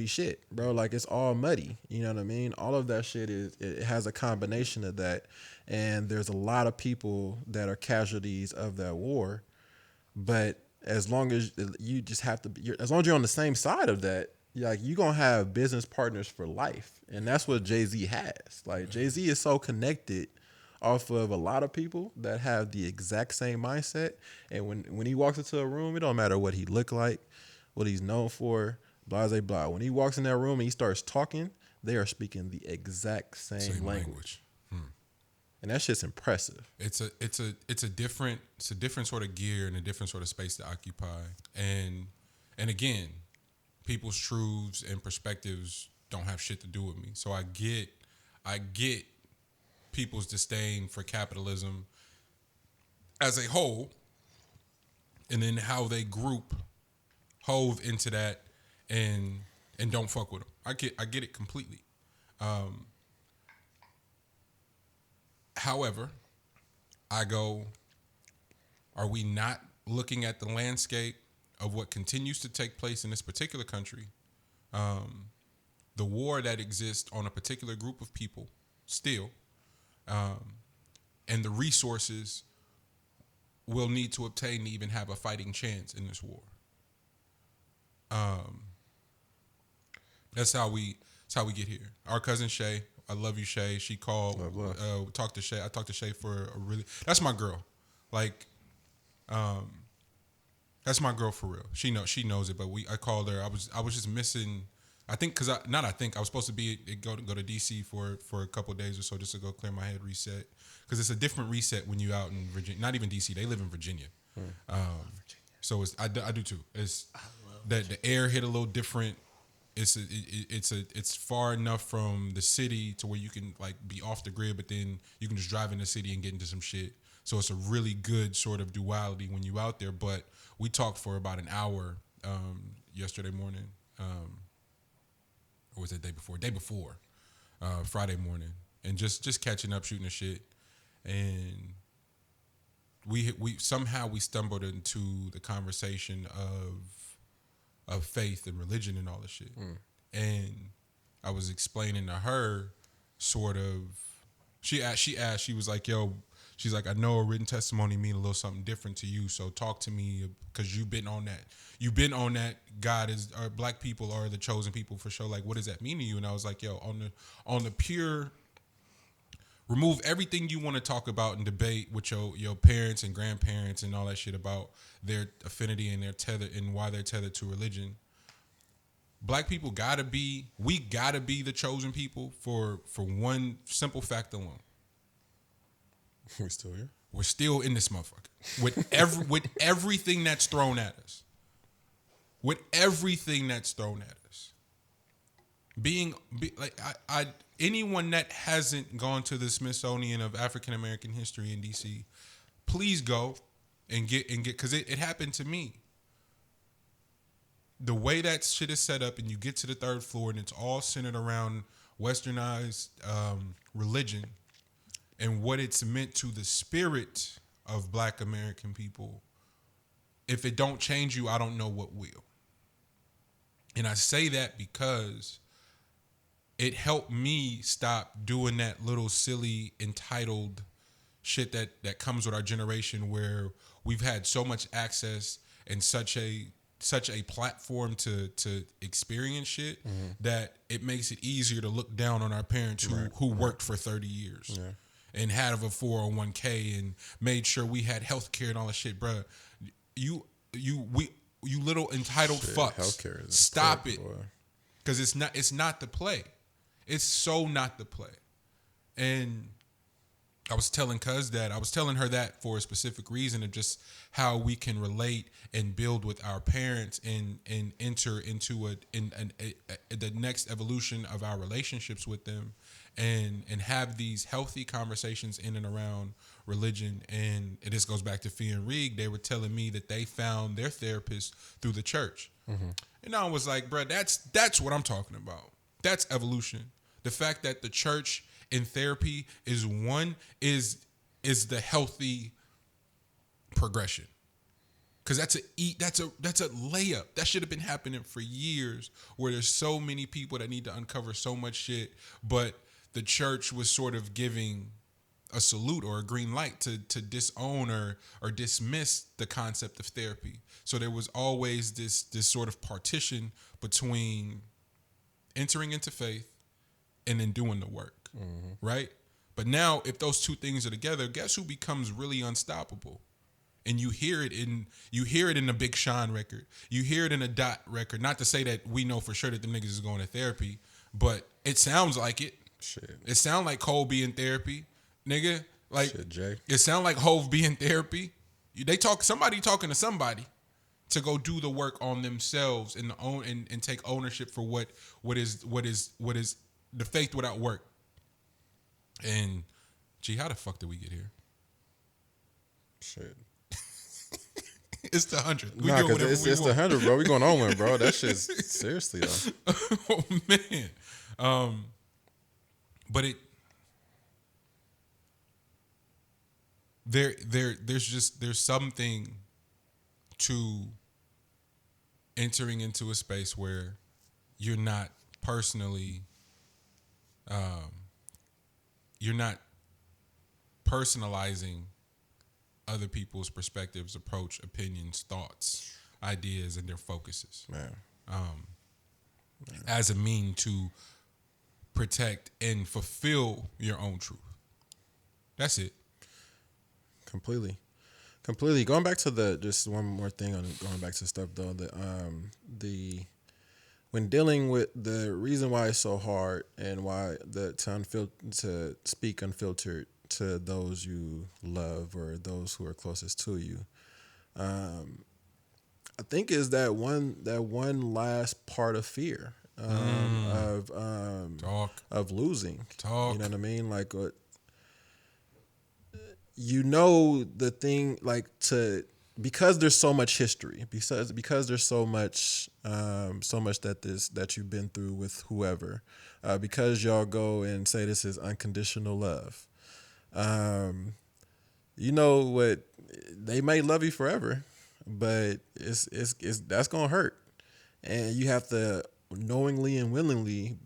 shit, bro. Like it's all muddy. You know what I mean? All of that shit it has a combination of that. And there's a lot of people that are casualties of that war. But as long as you just have to as long as you're on the same side of that, like you're gonna have business partners for life. And that's what Jay-Z has. Like Jay-Z is so connected off of a lot of people that have the exact same mindset. And when he walks into a room, it don't matter what he look like, what he's known for, blah, blah, blah. When he walks in that room and he starts talking, they are speaking the exact same language. And that shit's impressive. It's a different sort of gear and a different sort of space to occupy. And again, people's truths and perspectives don't have shit to do with me. So I get people's disdain for capitalism as a whole, and then how they group Hove into that and don't fuck with them. I get it completely. However, I go, are we not looking at the landscape of what continues to take place in this particular country? The war that exists on a particular group of people still, and the resources we'll need to obtain to even have a fighting chance in this war. That's how we get here. Our cousin Shay, I love you, Shay. She called, talked to Shay. I talked to Shay for that's my girl. Like, that's my girl for real. She knows it, but I called her. I was just missing. I think I was supposed to go to DC for a couple of days or so just to go clear my head, reset. Because it's a different reset when you out in Virginia. Not even DC. They live in Virginia. So I do too. It's that the air hit a little different. It's far enough from the city to where you can like be off the grid, but then you can just drive in the city and get into some shit. So it's a really good sort of duality when you out there. But we talked for about an hour yesterday morning. Or was it day before, Friday morning, and just catching up, shooting the shit, and we somehow stumbled into the conversation of faith and religion and all this shit, and I was explaining to her sort of. She asked, she was like, "Yo," she's like, "I know a written testimony mean a little something different to you, so talk to me because you've been on that. You've been on that. God is, or black people are the chosen people for sure. Like, what does that mean to you?" And I was like, "Yo, on the pure, remove everything you want to talk about and debate with your parents and grandparents and all that shit about their affinity and their tether and why they're tethered to religion. Black people gotta be the chosen people for one simple fact alone. We're still here. We're still in this motherfucker with everything that's thrown at us. With everything that's thrown at us. Anyone that hasn't gone to the Smithsonian of African American history in DC, please go and get because it happened to me. the way that shit is set up, and you get to the third floor, and it's all centered around westernized religion and what it's meant to the spirit of Black American people. If it don't change you, I don't know what will. And I say that because it helped me stop doing that little silly entitled shit that comes with our generation, where we've had so much access and such a platform to experience shit that it makes it easier to look down on our parents who worked for 30 years and had a 401k and made sure we had health care and all that shit, bruh. You little entitled fucks. Healthcare is stop it. important, boy. Because it's not the play. It's so not the play. And I was telling her that for a specific reason of just how we can relate and build with our parents and enter into the next evolution of our relationships with them, and have these healthy conversations in and around religion. And this goes back to Fee and Reeg. They were telling me that they found their therapist through the church. And I was like, bro, that's what I'm talking about. That's evolution. The fact that the church in therapy is the healthy progression. Cause that's a layup. That should have been happening for years, where there's so many people that need to uncover so much shit, but the church was sort of giving a salute or a green light to disown or dismiss the concept of therapy. So there was always this sort of partition between entering into faith and then doing the work, right? But now, if those two things are together, guess who becomes really unstoppable? And you hear it in the Big Sean record. You hear it in a Dot record. Not to say that we know for sure that them niggas is going to therapy, but it sounds like it. Shit. It sounds like Cole be in therapy, nigga. Like Shit, Jay. It sounds like Hove be in therapy. Somebody talking to somebody to go do the work on themselves and take ownership for what is the faith without work. And gee, how the fuck did we get here? Shit. It's the 100. We Nah, do whatever because we it's the want. 100, bro. We going on one, bro. That shit's seriously though. Oh man. But there's something to entering into a space where you're not personally you're not personalizing other people's perspectives, approach, opinions, thoughts, ideas, and their focuses. Man. As a mean to protect and fulfill your own truth. That's it. Completely. Going back to just one more thing on going back to stuff though, when dealing with the reason why it's so hard and why to speak unfiltered to those you love or those who are closest to you, I think is that one last part of fear of losing. Talk. You know what I mean? Like the thing, like because there's so much history, because there's so much that you've been through with whoever, because y'all go and say this is unconditional love. You know what? They may love you forever, but it's that's gonna hurt, and you have to knowingly and willingly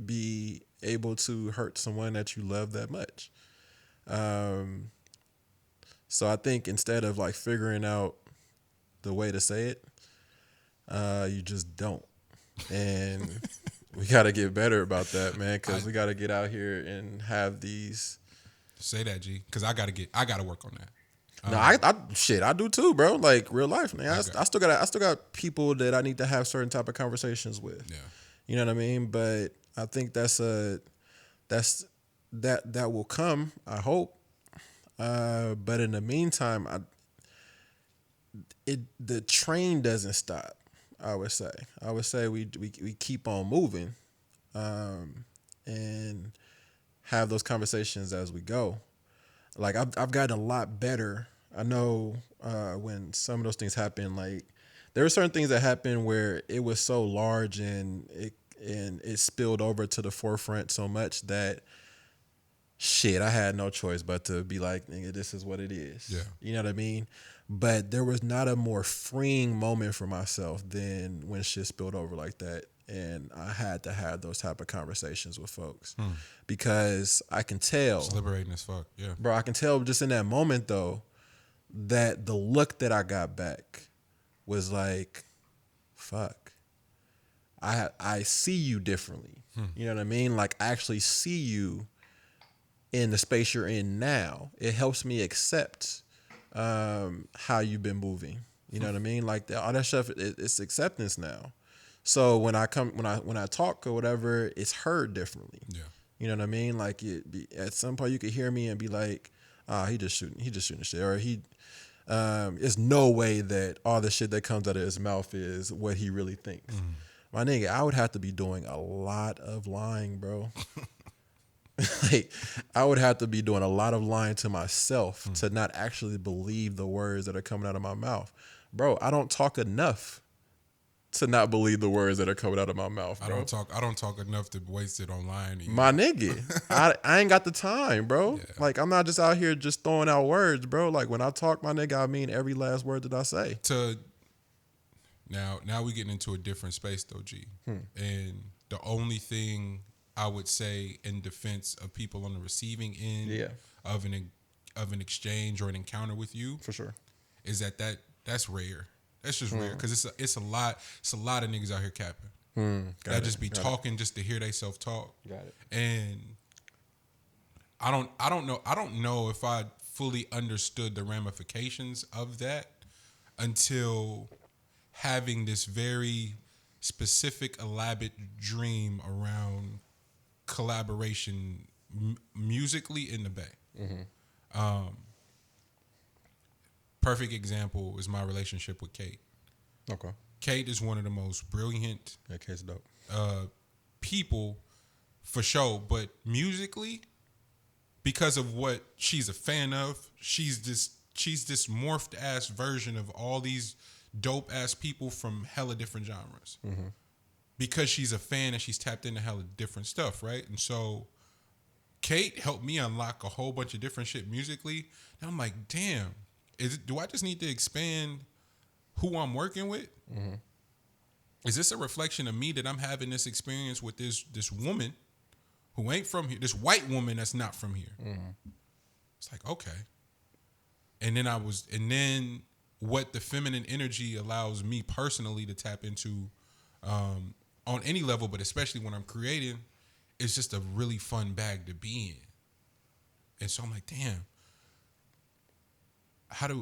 be able to hurt someone that you love that much. So I think instead of like figuring out the way to say it, you just don't. And we got to get better about that, man, because we got to get out here and have these. Say that, G, because I gotta work on that. No, I do too, bro. Like real life, man. I still got people that I need to have certain type of conversations with. Yeah, you know what I mean. But I think that will come. I hope. But in the meantime, the train doesn't stop. I would say we keep on moving, and have those conversations as we go. Like I've gotten a lot better. I know when some of those things happen, like there were certain things that happened where it was so large and it spilled over to the forefront so much that shit, I had no choice but to be like, nigga, this is what it is. Yeah. You know what I mean? But there was not a more freeing moment for myself than when shit spilled over like that. And I had to have those type of conversations with folks because I can tell. It's liberating as fuck. Yeah. Bro, I can tell just in that moment though, that the look that I got back was like, fuck. I see you differently. You know what I mean? Like I actually see you in the space you're in now. It helps me accept how you've been moving. You know what I mean? Like all that stuff, it's acceptance now. So when I talk or whatever, it's heard differently. Yeah. You know what I mean? Like at some point you could hear me and be like, he just shooting shit, or there's no way that all the shit that comes out of his mouth is what he really thinks. My nigga, I would have to be doing a lot of lying, bro. Like, I would have to be doing a lot of lying to myself to not actually believe the words that are coming out of my mouth. Bro, I don't talk enough to not believe the words that are coming out of my mouth, bro. I don't talk enough to waste it on lying to you. My nigga, I ain't got the time, bro. Yeah. Like, I'm not just out here just throwing out words, bro. Like, when I talk, my nigga, I mean every last word that I say. Now we getting into a different space, though, G. And the only thing I would say in defense of people on the receiving end of an exchange or an encounter with you, for sure, is that's rare. That's just rare because it's a lot of niggas out here capping. That just be talking just to hear they self talk. Got it. And I don't know if I fully understood the ramifications of that until having this very specific, elaborate dream around collaboration musically in the Bay. Perfect example is my relationship with Kate. Okay. Kate is one of the most brilliant Kate's dope. people for sure, but musically, because of what she's a fan of, she's this morphed ass version of all these dope ass people from hella different genres. Because she's a fan and she's tapped into hella different stuff, right? And so Kate helped me unlock a whole bunch of different shit musically. And I'm like, damn, do I just need to expand who I'm working with? Is this a reflection of me that I'm having this experience with this woman who ain't from here, this white woman that's not from here? It's like, okay. And then what the feminine energy allows me personally to tap into on any level, but especially when I'm creating, it's just a really fun bag to be in. And so I'm like, damn, how do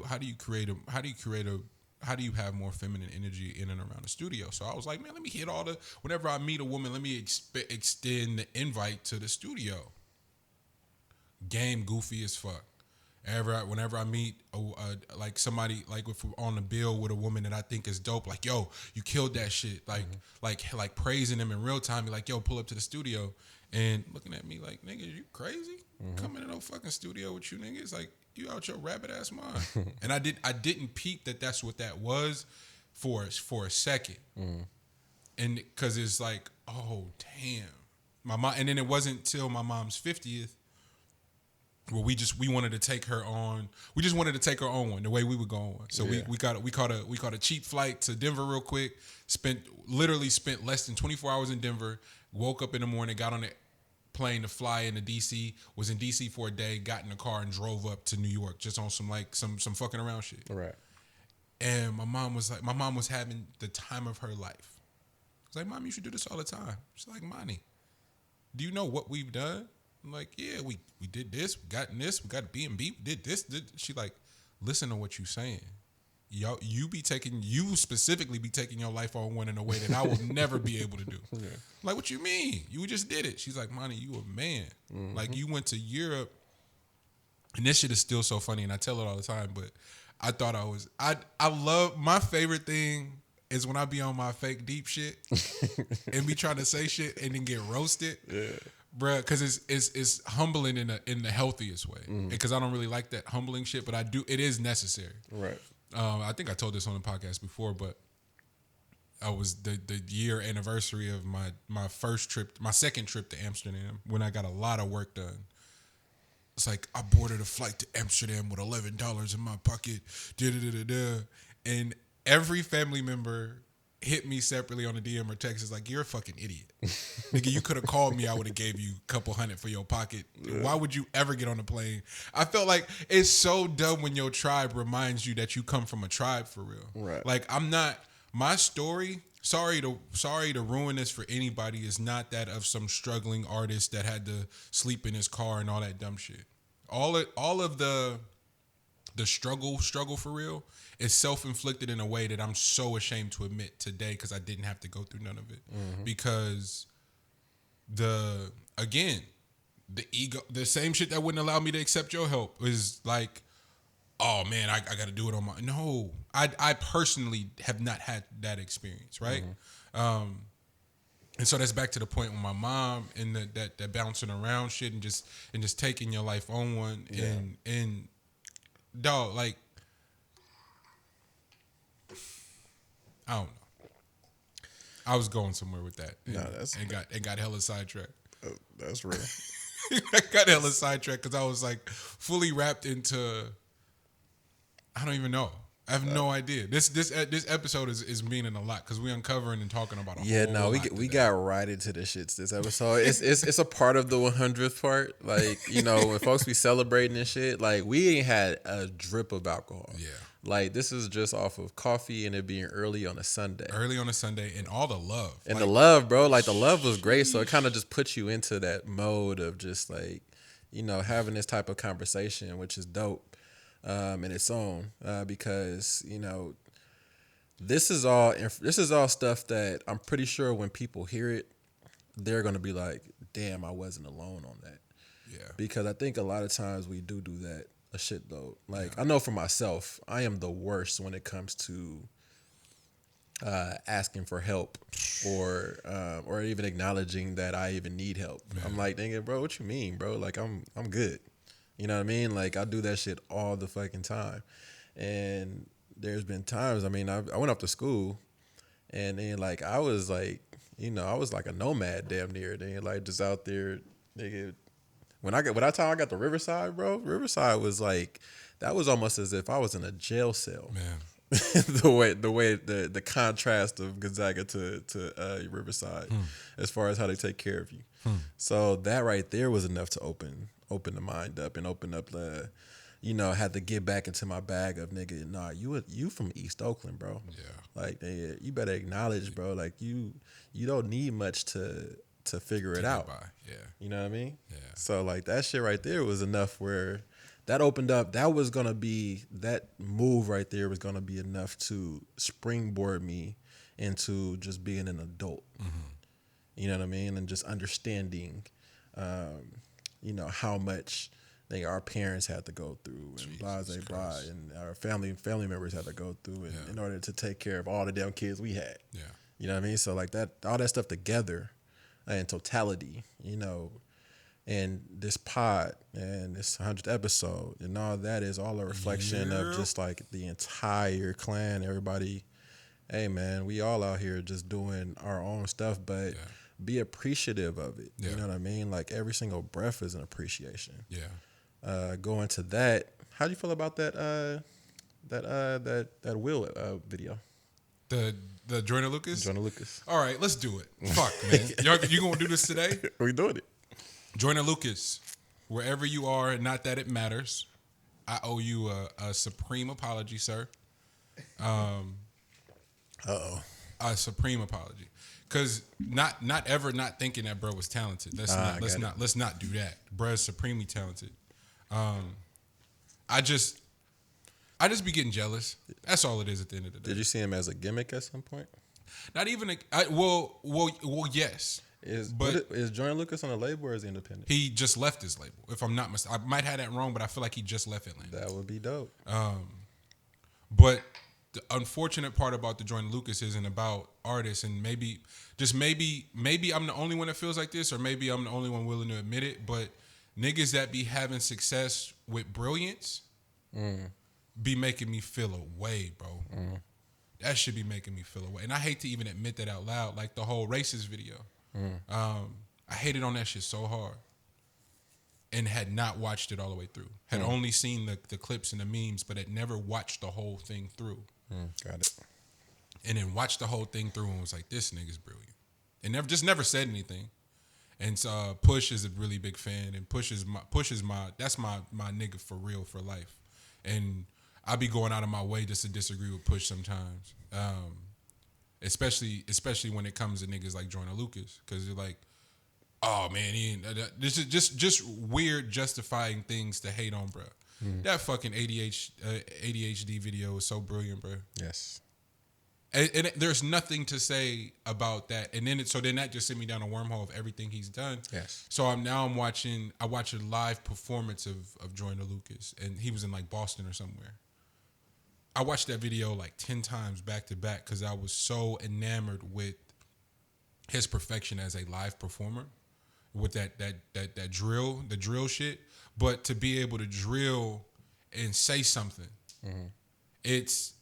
you have more feminine energy in and around the studio? So I was like, man, let me hit whenever I meet a woman, let me extend the invite to the studio. Game goofy as fuck. Whenever I meet like somebody, like if we're on the bill with a woman that I think is dope, like, yo, you killed that shit, like praising them in real time, be like, yo, pull up to the studio, and looking at me like, nigga, you crazy? Coming in no fucking studio with you niggas, like, you out your rabbit ass mind. And I didn't peep that that's what that was for a second, and because it's like, oh damn, my mom, and then it wasn't till my mom's 50th. Well, we wanted to take her on. We just wanted to take her on one the way we would go on. So we caught a cheap flight to Denver real quick. Spent less than 24 hours in Denver. Woke up in the morning, got on the plane to fly into DC. Was in DC for a day. Got in the car and drove up to New York just on some fucking around shit. Right. And my mom was having the time of her life. I was like, Mom, you should do this all the time. She's like, Monty, do you know what we've done? I'm like, yeah, we did this, we got a B&B, we did this. She like, listen to what you saying. You specifically be taking your life on one in a way that I will never be able to do. Yeah. Like, what you mean? You just did it. She's like, Monty, you a man. Like, you went to Europe, and this shit is still so funny, and I tell it all the time, but I thought I love, my favorite thing is when I be on my fake deep shit and be trying to say shit and then get roasted. Yeah. Bruh, because it's humbling in the healthiest way. Because I don't really like that humbling shit, but I do. It is necessary. Right. I think I told this on the podcast before, but I was the year anniversary of my second trip to Amsterdam when I got a lot of work done. It's like I boarded a flight to Amsterdam with $11 in my pocket, and every family member hit me separately on the DM or text. Is like, you're a fucking idiot, nigga. You could have called me. I would have gave you a couple $100 for your pocket. Why would you ever get on a plane? I felt like it's so dumb when your tribe reminds you that you come from a tribe for real. Right. Like I'm not. My story. Sorry to ruin this for anybody. Is not that of some struggling artist that had to sleep in his car and all that dumb shit. All of the struggle for real is self-inflicted in a way that I'm so ashamed to admit today because I didn't have to go through none of it. Because the ego, the same shit that wouldn't allow me to accept your help is like, oh man, I got to do it on my. No, I personally have not had that experience, right? And so that's back to the point with my mom and that bouncing around shit and just taking your life on one and dog, like I don't know. I was going somewhere with that. And got hella sidetracked. That's real. I got hella sidetracked because I was like fully wrapped into. I don't even know. I have no idea. This episode is meaning a lot because we uncovering and talking about a whole lot we got right into the shits this episode. It's a part of the 100th part. Like, you know, when folks be celebrating and shit, like we ain't had a drip of alcohol. Yeah. Like this is just off of coffee and it being early on a Sunday. And all the love. And the love, bro. Like the love was great. So it kind of just puts you into that mode of just like, you know, having this type of conversation, which is dope. In its own, because you know, this is all stuff that I'm pretty sure when people hear it, they're gonna be like, "Damn, I wasn't alone on that." Yeah. Because I think a lot of times we do that a shit though. Like I know for myself, I am the worst when it comes to asking for help or even acknowledging that I even need help. Man. I'm like, dang it, bro, what you mean, bro? Like I'm good. You know what I mean? Like, I do that shit all the fucking time. And there's been times, I mean, I went up to school, and then, like, I was, like, you know, I was like a nomad damn near. Then, like, just out there, nigga. By that time I got to Riverside, bro, Riverside was, like, that was almost as if I was in a jail cell. Man. the contrast of Gonzaga to Riverside as far as how they take care of you. So that right there was enough to open the mind up and open up the, you know, had to get back into my bag of nigga. Nah, you from East Oakland, bro. Yeah. Like you better acknowledge, bro. Like you don't need much to figure it out. Yeah. You know what I mean? Yeah. So like that shit right there was enough where that opened up. That move right there was gonna be enough to springboard me into just being an adult. You know what I mean? And just understanding, you know, how much our parents had to go through and blah, and our family members had to go through in order to take care of all the damn kids we had. Yeah. You know what I mean? So like that, all that stuff together in totality, you know, and this pod and this 100th episode and all that is all a reflection of just like the entire clan, everybody. Hey man, we all out here just doing our own stuff, but be appreciative of it. You know what I mean? Like every single breath is an appreciation. Yeah. Going to that, how do you feel about that Will video? The Joyner Lucas? Joyner Lucas. All right, let's do it. Fuck, man. You gonna do this today? We doing it. Joyner Lucas, wherever you are, not that it matters, I owe you a supreme apology, sir. A supreme apology. Cause not ever not thinking that bro was talented. Let's not do that. Bro's supremely talented. I just be getting jealous. That's all it is at the end of the day. Did you see him as a gimmick at some point? Not even yes. Is Joyner Lucas on a label or is he independent? He just left his label. If I'm not mistaken, I might have that wrong, but I feel like he just left Atlanta. That would be dope. But the unfortunate part about the Joyner Lucas isn't about artists, and maybe I'm the only one that feels like this, or maybe I'm the only one willing to admit it. But niggas that be having success with brilliance be making me feel away, bro. that should be making me feel away. And I hate to even admit that out loud. Like the whole racist video. I hated on that shit so hard. And had not watched it all the way through. Had only seen the clips and the memes, but had never watched the whole thing through. Got it. And then watched the whole thing through and was like, this nigga's brilliant. And never said anything. And Push is a really big fan, and Push is my that's my nigga for real for life. And I be going out of my way just to disagree with Push sometimes, especially when it comes to niggas like Joyner Lucas, because you're like, oh man, this is just weird justifying things to hate on, bro. That fucking ADHD video is so brilliant, bro. Yes. And there's nothing to say about that. And then that just sent me down a wormhole of everything he's done. Yes. So I watch a live performance of Joyner Lucas, and he was in like Boston or somewhere. I watched that video like 10 times back to back because I was so enamored with his perfection as a live performer, with that drill shit. But to be able to drill and say something. It's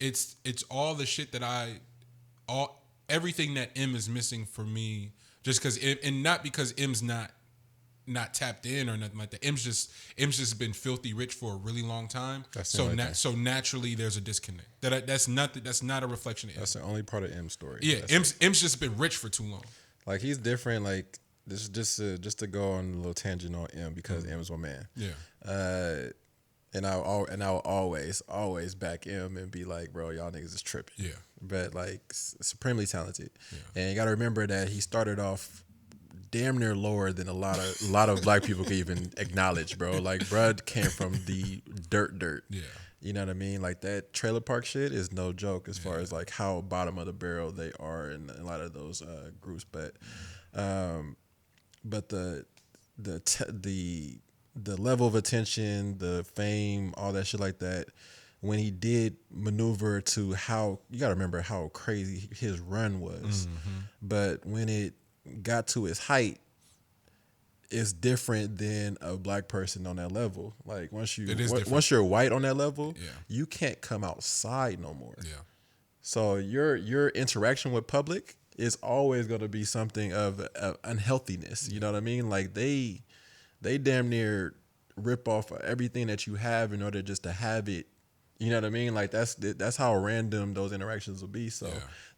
all the shit that everything that M is missing for me, just because, and not because M's not tapped in or nothing like that. M's just been filthy rich for a really long time. So naturally there's a disconnect. That's not a reflection of M. That's the only part of M's story. Yeah, M's just been rich for too long. Like he's different. Like this, just to go on a little tangent on M, because M's my man. Yeah. And I'll always back him and be like, bro, y'all niggas is tripping. Yeah. But like supremely talented. Yeah. And you got to remember that he started off damn near lower than a lot of black people can even acknowledge, bro. Like, bruh came from the dirt. Yeah. You know what I mean? Like that trailer park shit is no joke as far as like how bottom of the barrel they are in a lot of those groups. But the level of attention, the fame, all that shit like that, when he did maneuver to how, you got to remember how crazy his run was. But when it got to its height, it's different than a black person on that level. Like once you're white on that level, you can't come outside no more. Yeah. So your interaction with public is always going to be something of unhealthiness. You know what I mean? Like they damn near rip off everything that you have in order just to have it. You know what I mean? Like that's how random those interactions will be. So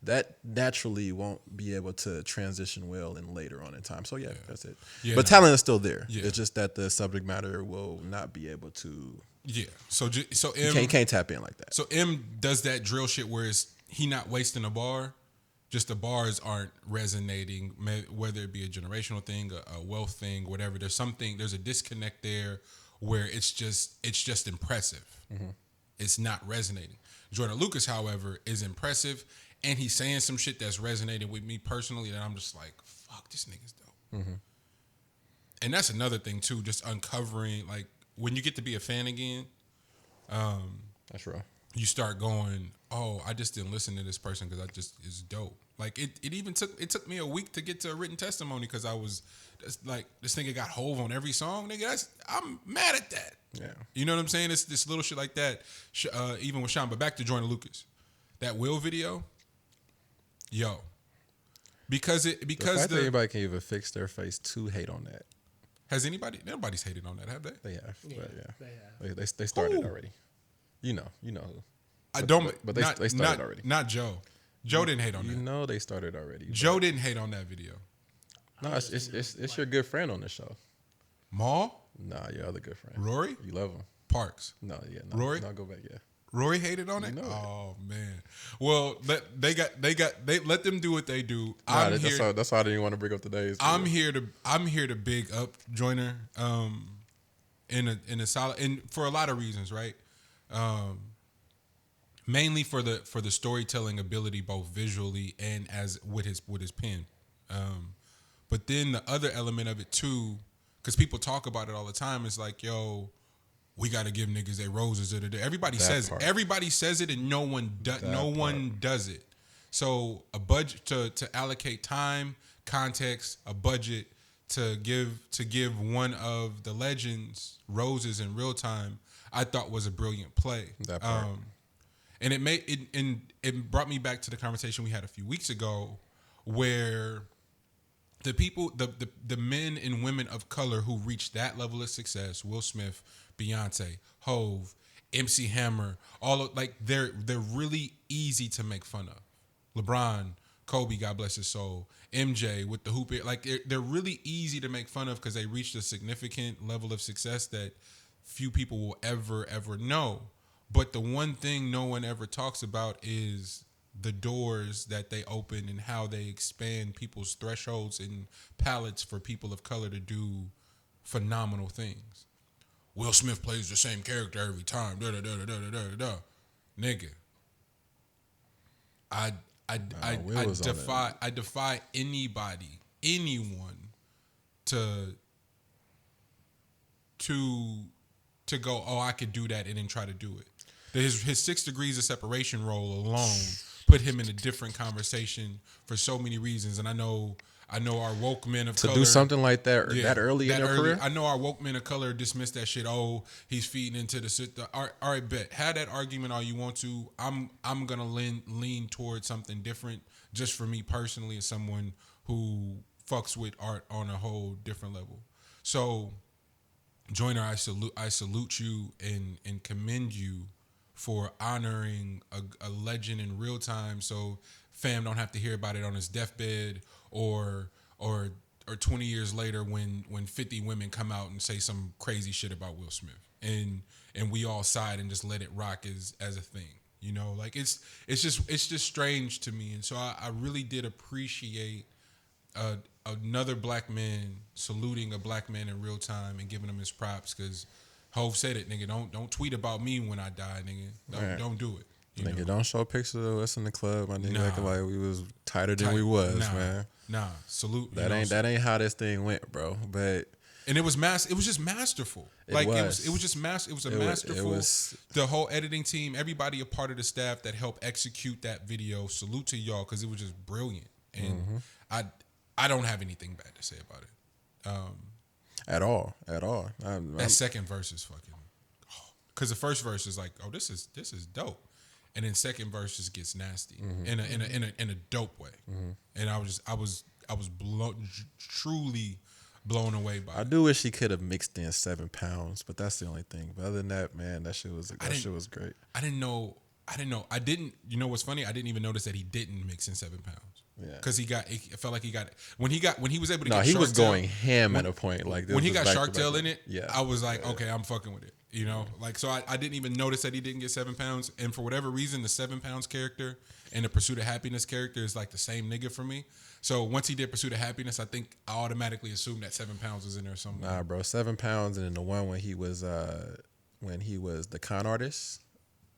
that naturally won't be able to transition well in later on in time. So that's it. Yeah, but talent is still there. Yeah. It's just that the subject matter will not be able to. Yeah. So M you can't tap in like that. So M does that drill shit where he not wasting a bar. Just the bars aren't resonating, whether it be a generational thing, a wealth thing, whatever. There's a disconnect there where it's just impressive. It's not resonating. Joyner Lucas, however, is impressive, and he's saying some shit that's resonating with me personally that I'm just like, fuck, this nigga's dope. And that's another thing too, just uncovering, like when you get to be a fan again. That's right. You start going, oh, I just didn't listen to this person because is dope. Like it took me a week to get to a written testimony because I was like, this nigga got Hove on every song, nigga. I'm mad at that. Yeah, you know what I'm saying? It's this little shit like that. Even with Sean, but back to Joyner Lucas, that Will video, because the fact that anybody can even fix their face to hate on that. Has nobody's hated on that, have they? They have. Yeah, they have. They started already. You know. I don't. But they started already. Not Joe. Joe didn't hate on that. You know they started already. Joe didn't hate on that video. No, it's your good friend on the show. Maul? Nah, your other good friend. Rory? You love him. Parks? No, Rory? No, go back, yeah. Rory hated on it? Oh man. Well, they let them do what they do. That's why I didn't want to bring up the days. I'm here to big up Joyner in a solid, and for a lot of reasons, right? Mainly for the storytelling ability, both visually and as with his pen. But then the other element of it too, because people talk about it all the time, is like, yo, we got to give niggas their roses of the day. Everybody says it, and no one does it. So a budget to allocate time, context, a budget to give one of the legends roses in real time, I thought was a brilliant play. That part. And it brought me back to the conversation we had a few weeks ago, where the people, the men and women of color who reached that level of success, Will Smith, Beyonce, Hove, MC Hammer, all of, like they're really easy to make fun of. LeBron, Kobe, God bless his soul, MJ with the hoop, like they're really easy to make fun of because they reached a significant level of success that few people will ever know. But the one thing no one ever talks about is the doors that they open and how they expand people's thresholds and palettes for people of color to do phenomenal things. Will Smith plays the same character every time. Da da da da da da da. Nigga, I defy anyone to go, oh, I could do that and then try to do it. His 6 degrees of separation role alone put him in a different conversation for so many reasons. And I know our woke men of color to do something like that that early in their career. I know our woke men of color dismiss that shit. Oh, he's feeding into the all right, bet. Have that argument all you want to. I'm gonna lean towards something different, just for me personally, as someone who fucks with art on a whole different level. So, Joyner, I salute you and commend you for honoring a legend in real time, so fam don't have to hear about it on his deathbed or 20 years later when 50 women come out and say some crazy shit about Will Smith and we all side and just let it rock as a thing. You know, like it's just strange to me, and so I really did appreciate another black man saluting a black man in real time and giving him his props, because Hove said it, nigga. Don't tweet about me when I die, nigga. Don't do it. Nigga, don't show pictures of us in the club, my nigga. Acting like we was tighter than we was, man. Nah, salute. That ain't how this thing went, bro. But and it was It was just masterful. It was just masterful. It was the whole editing team, everybody a part of the staff that helped execute that video. Salute to y'all, because it was just brilliant. And I don't have anything bad to say about it. At all. That second verse is fucking, because the first verse is like, oh, this is dope, and then second verse just gets nasty in a dope way, and I was truly blown away by it. I do wish he could have mixed in 7 pounds, but that's the only thing. But other than that, man, that shit was great. I didn't know. You know what's funny? I didn't even notice that he didn't mix in 7 pounds. Yeah, because it felt like he got it when he was able to. No, get he Shark was Tale, going ham at a point. Like when he got Shark Tale in it, yeah, I was like, okay, I'm fucking with it. You know, like so I didn't even notice that he didn't get 7 pounds. And for whatever reason, the 7 pounds character and the Pursuit of Happiness character is like the same nigga for me. So once he did Pursuit of Happiness, I think I automatically assumed that 7 pounds was in there somewhere. Nah, bro, 7 pounds, and then the one when he was the con artist.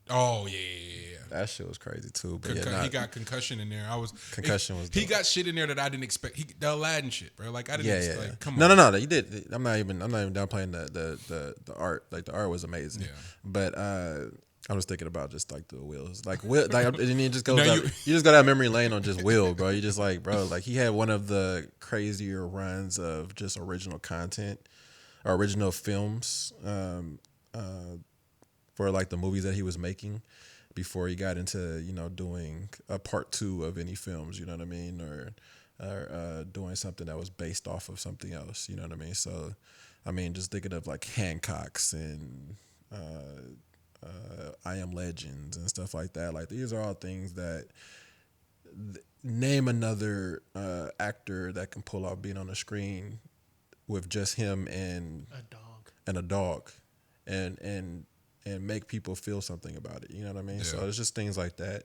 Oh yeah. That shit was crazy too. But he got concussion in there. Concussion was. He got shit in there that I didn't expect. The Aladdin shit, bro. Like I didn't. Yeah. Like, come on. No. You did. I'm not even downplaying the art. Like the art was amazing. Yeah. But I was thinking about just like the Wills. Like Will. Like and it just goes. You just got that memory lane on just Will, bro. You just like, bro. Like he had one of the crazier runs of just original content or original films. For like the movies that he was making before he got into, you know, doing a part 2 of any films, you know what I mean? Or doing something that was based off of something else, you know what I mean? So, I mean, just thinking of like Hancock's and I Am Legends and stuff like that. Like these are all things that name another actor that can pull off being on the screen with just him and a dog and make people feel something about it. You know what I mean? Yeah. So it's just things like that.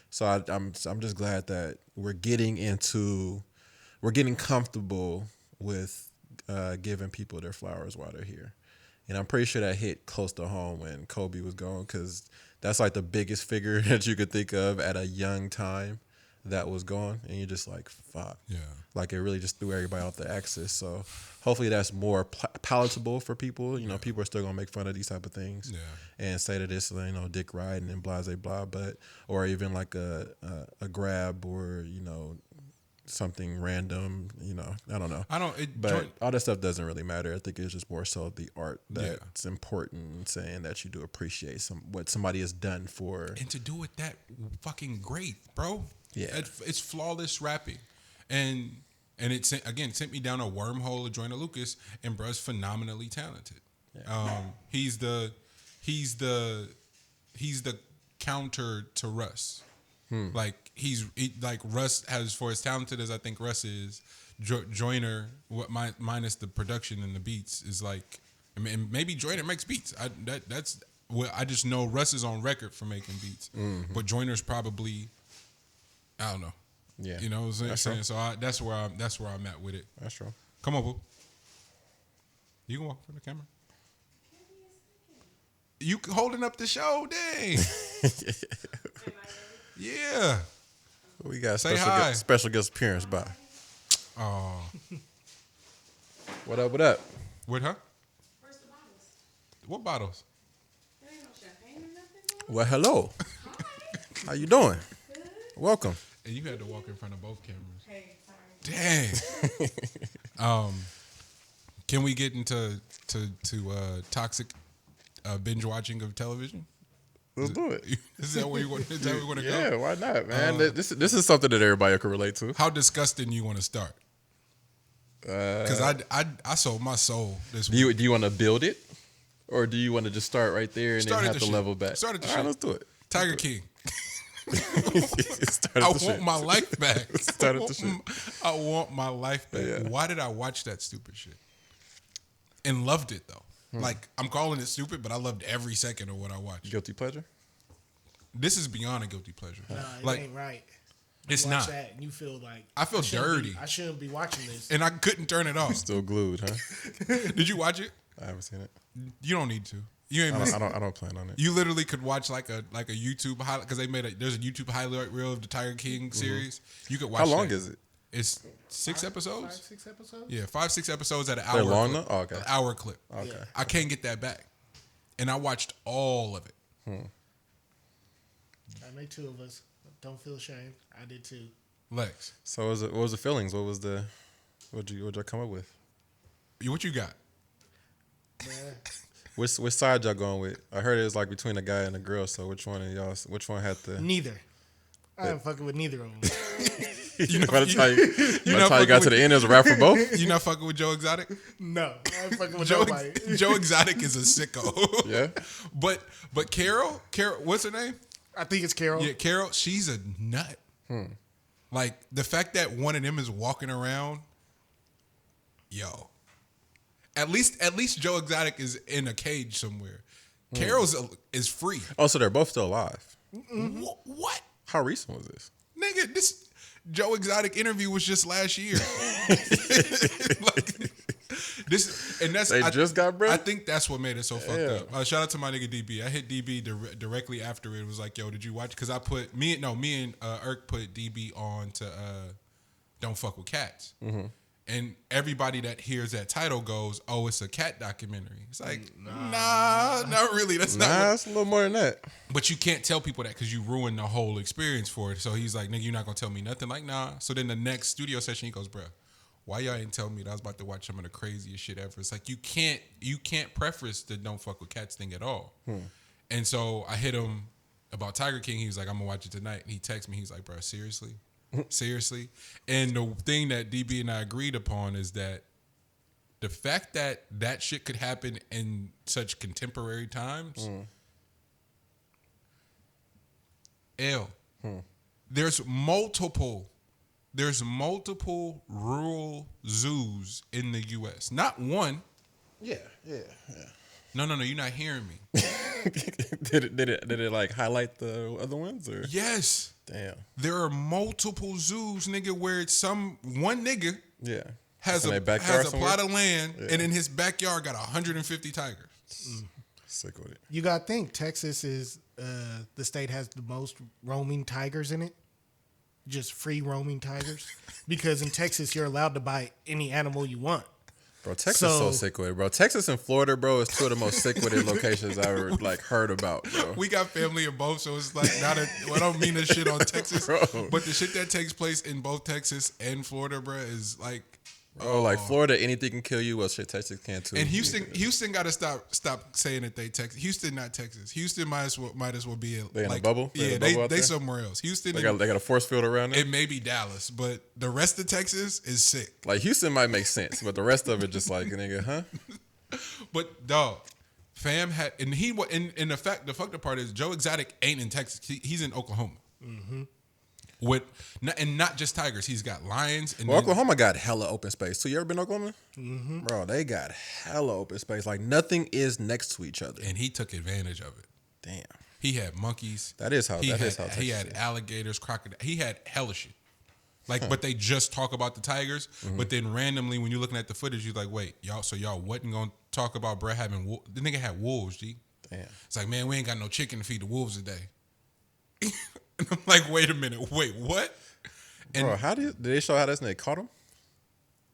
So I'm just glad that we're getting comfortable with giving people their flowers while they're here. And I'm pretty sure that hit close to home when Kobe was gone, because that's like the biggest figure that you could think of at a young time that was gone, and you're just like, fuck. Yeah. Like it really just threw everybody off the axis. So hopefully that's more palatable for people. You know, people are still gonna make fun of these type of things, and say that it's, you know, dick riding and blah blah blah, or even like a grab or, you know, something random. I don't know. But Jordan, all that stuff doesn't really matter. I think it's just more so the art that's important, saying that you do appreciate what somebody has done for. and to do it that fucking great, bro. Yeah. It's flawless rapping, and it sent me down a wormhole of Joyner Lucas, and bruh's phenomenally talented. Yeah. He's the counter to Russ. Like like Russ has, for as talented as I think Russ is, Joyner, minus the production and the beats, is like, I mean, maybe Joyner makes beats. That's well, I just know Russ is on record for making beats, but Joyner's probably, I don't know. Yeah, you know what I'm saying. So that's where I'm at with it. That's true. Come on, boo. You can walk from the camera. You holding up the show, dang. Yeah. We got Say special guest appearance by. Oh. What up? What up? With her? Where's the bottles? What bottles? There ain't no champagne or nothing going on? Well, hello. How you doing? Good. Welcome. And you had to walk in front of both cameras. Hey, sorry. Dang. Can we get into toxic binge watching of television? Let's do it. Is that where you want to go? Yeah, why not, man? This is something that everybody can relate to. How disgusting you want to start? Because I sold my soul this week. Do you want to build it, or do you want to just start right there and then have to level back? Start at the All shit. right, let's do it. Tiger King. I want my life back. shit. I want my life back. Yeah. Why did I watch that stupid shit? And loved it though. Like, I'm calling it stupid, but I loved every second of what I watched. Guilty pleasure? This is beyond a guilty pleasure. Nah, it Like, ain't right. it's You watch not. that and you feel like I feel shouldn't dirty. I shouldn't be watching this. And I couldn't turn it off. Still glued, huh? Did you watch it? I haven't seen it. You don't need to. You ain't missing. I don't plan on it. You literally could watch like a YouTube highlight, because there's a YouTube highlight reel of the Tiger King series. You could watch. How long that. is it? It's 6 episodes. 5, 6 episodes? Yeah, 5-6 episodes at an hour. They're long clip. though? Oh, okay. An hour clip. Okay. Yeah. I can't get that back, and I watched all of it. I made 2 of us. Don't feel ashamed. I did too. Lex, So what was the feelings? What'd you come up with? what you got? Yeah. Which side y'all going with? I heard it was like between a guy and a girl. So which one had the? Neither. I ain't fucking with neither of them. By the time you got to the end, it was a wrap for both. You not fucking with Joe Exotic? No, I ain't fucking with Joe, nobody. Joe Exotic is a sicko. Yeah. But Carol, what's her name? I think it's Carol. Yeah, Carol. She's a nut. Like, the fact that one of them is walking around, yo. At least Joe Exotic is in a cage somewhere. Carol's is free. Oh, so they're both still alive. What? How recent was this? Nigga, this Joe Exotic interview was just last year. Like, this, and that's They just got bread? I think that's what made it so fucked up. Shout out to my nigga DB. I hit DB directly after it. Was like, yo, did you watch? Because I put me and Irk put DB on to Don't Fuck with Cats. And everybody that hears that title goes, "Oh, it's a cat documentary." It's like, nah, not really. That's not. What, It's a little more than that. but you can't tell people that because you ruin the whole experience for it. So he's like, "Nigga, you're not gonna tell me nothing." Like, nah. So then the next studio session, he goes, "Bruh, why y'all ain't tell me that I was about to watch some of the craziest shit ever?" It's like you can't preface the Don't Fuck with Cats thing at all. And so I hit him about Tiger King. He was like, "I'm gonna watch it tonight." And he texted me. He's like, "Bruh, seriously." Seriously. And the thing that DB and I agreed upon is that the fact that that shit could happen in such contemporary times, there's multiple rural zoos in the U.S. Not one. Yeah. No, you're not hearing me. Did it like highlight the other ones or? Yes. Damn. There are multiple zoos, nigga, where it's one nigga Yeah. has In a their backyard plot of somewhere? land, and in his backyard got 150 tigers. Sick with it. You gotta think Texas is the state has the most roaming tigers in it. Just free roaming tigers. Because in Texas you're allowed to buy any animal you want. Bro, Texas is so sick with it, bro. Texas and Florida, bro, is two of the most sick with it locations I ever like heard about, bro. We got family in both, so it's like not a. Well, I don't mean to shit on Texas, Bro. but the shit that takes place in both Texas and Florida, bro, is like. Oh, like Florida, anything can kill you. Well, shit, Texas can too. And Houston got to stop saying that they Texas. Houston, not Texas. Houston might as well be They in like a bubble. They somewhere else. Houston, they got a force field around them. It may be Dallas, but the rest of Texas is sick. Like Houston might make sense, but the rest of it just like nigga, huh? But dog, fam had and the fucked up part is Joe Exotic ain't in Texas. He's in Oklahoma. Mm-hmm. Not just tigers. He's got lions. And Oklahoma got hella open space. So you ever been to Oklahoma? Mm-hmm. Bro, they got hella open space. Like nothing is next to each other. And he took advantage of it. Damn. He had monkeys. That is how. He had alligators, crocodiles. He had hella shit. Like, but they just talk about the tigers. Mm-hmm. But then randomly, when you're looking at the footage, you're like, wait, y'all. So y'all wasn't gonna talk about Brett having the nigga had wolves, G. Damn. It's like, man, we ain't got no chicken to feed the wolves today. And I'm like, wait a minute, wait, what? And bro, did they show how this nigga caught him?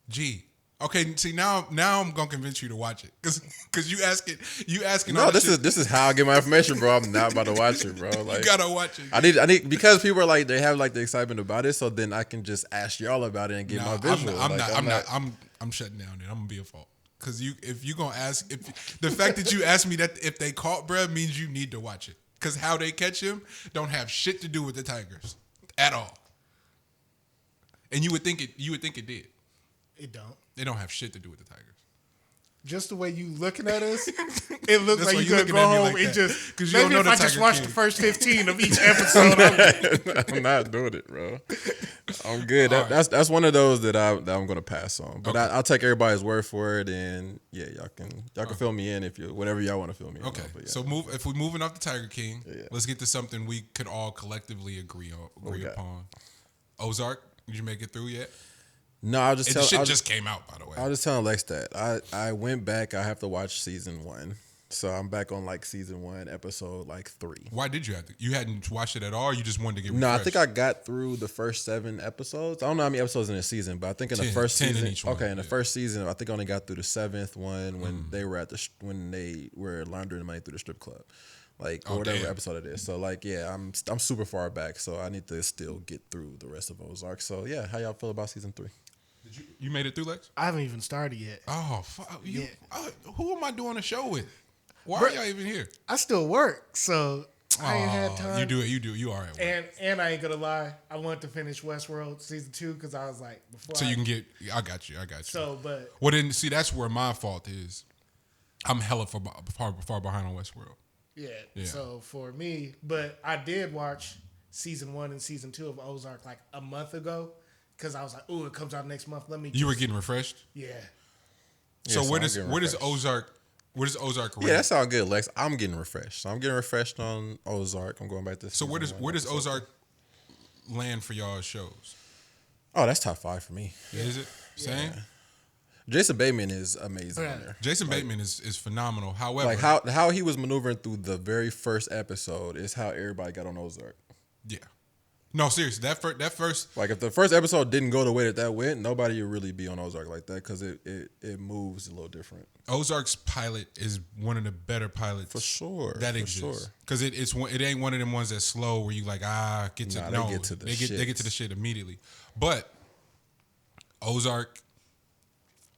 Gee, okay. See now I'm gonna convince you to watch it because you asking. No, this is how I get my information, bro. I'm not about to watch it, bro. Like, you gotta watch it. I need because people are like they have like the excitement about it, so then I can just ask y'all about it and get my visual. I'm shutting down. Then I'm gonna be a fault because if you gonna ask if the fact that you asked me that if they caught Brad means you need to watch it. Because how they catch him don't have shit to do with the Tigers at all. And you would think it did. It don't. They don't have shit to do with the Tigers. Just the way you looking at us, it looks like you could go home like and just. Because you maybe don't know if the I just Tiger watch King. the first 15 of each episode. I'm not doing it, bro. I'm good. Right. That's one of those that I'm gonna pass on. But Okay. I'll take everybody's word for it, and yeah, y'all can fill me in if you whatever y'all want to fill me in. Okay, But yeah. so if we're moving off the Tiger King, let's get to something we could all collectively agree upon. Ozark, did you make it through yet? No, I'll just The tell. shit I'll, just came out, by the way. I'll just tell Lex that I went back. I have to watch season 1, so I'm back on like season 1, episode like 3. Why did you have to? You hadn't watched it at all. Or you just wanted to get No, I refreshed? think I got through the first 7 episodes. I don't know how many episodes in a season, but I think in 10, the first 10 in season, each one, okay, in the yeah. first season, I think I only got through the 7th one when they were when they were laundering money through the strip club, like or whatever damn. episode it is. So like, yeah, I'm super far back, so I need to still get through the rest of Ozark. So yeah, how y'all feel about season 3? Did you made it through, Lex? I haven't even started yet. Oh, fuck. Yeah. Who am I doing a show with? Why Bro, are y'all even here? I still work, so I ain't had time. You do it. You are at work. And I ain't gonna lie, I wanted to finish Westworld season 2 because I was like, before. So you can get. I got you. So, but Well, then see, that's where my fault is. I'm hella far behind on Westworld. yeah. Yeah. So for me, but I did watch season 1 and season 2 of Ozark like a month ago because I was like, "Ooh, it comes out next month. Let me." You were getting refreshed. Yeah. So Yeah, where I'm does getting where does refreshed. Ozark rank? Yeah, that's all good, Lex. I'm getting refreshed. So I'm getting refreshed on Ozark. I'm going back to. So where season does 1 episode. Ozark land for y'all shows? Oh, that's top 5 for me. Is it same? Jason Bateman is amazing Yeah. on there. Jason Bateman is phenomenal. However, Like how he was maneuvering through the very first episode is how everybody got on Ozark. yeah. No, seriously, that first Like if the first episode didn't go the way that went, nobody would really be on Ozark like that because it moves a little different. Ozark's pilot is one of the better pilots For sure, that for exists. sure. Because it ain't one of them ones that's slow where you like get to Nah, no they get to the they get to the shits. shit immediately. But Ozark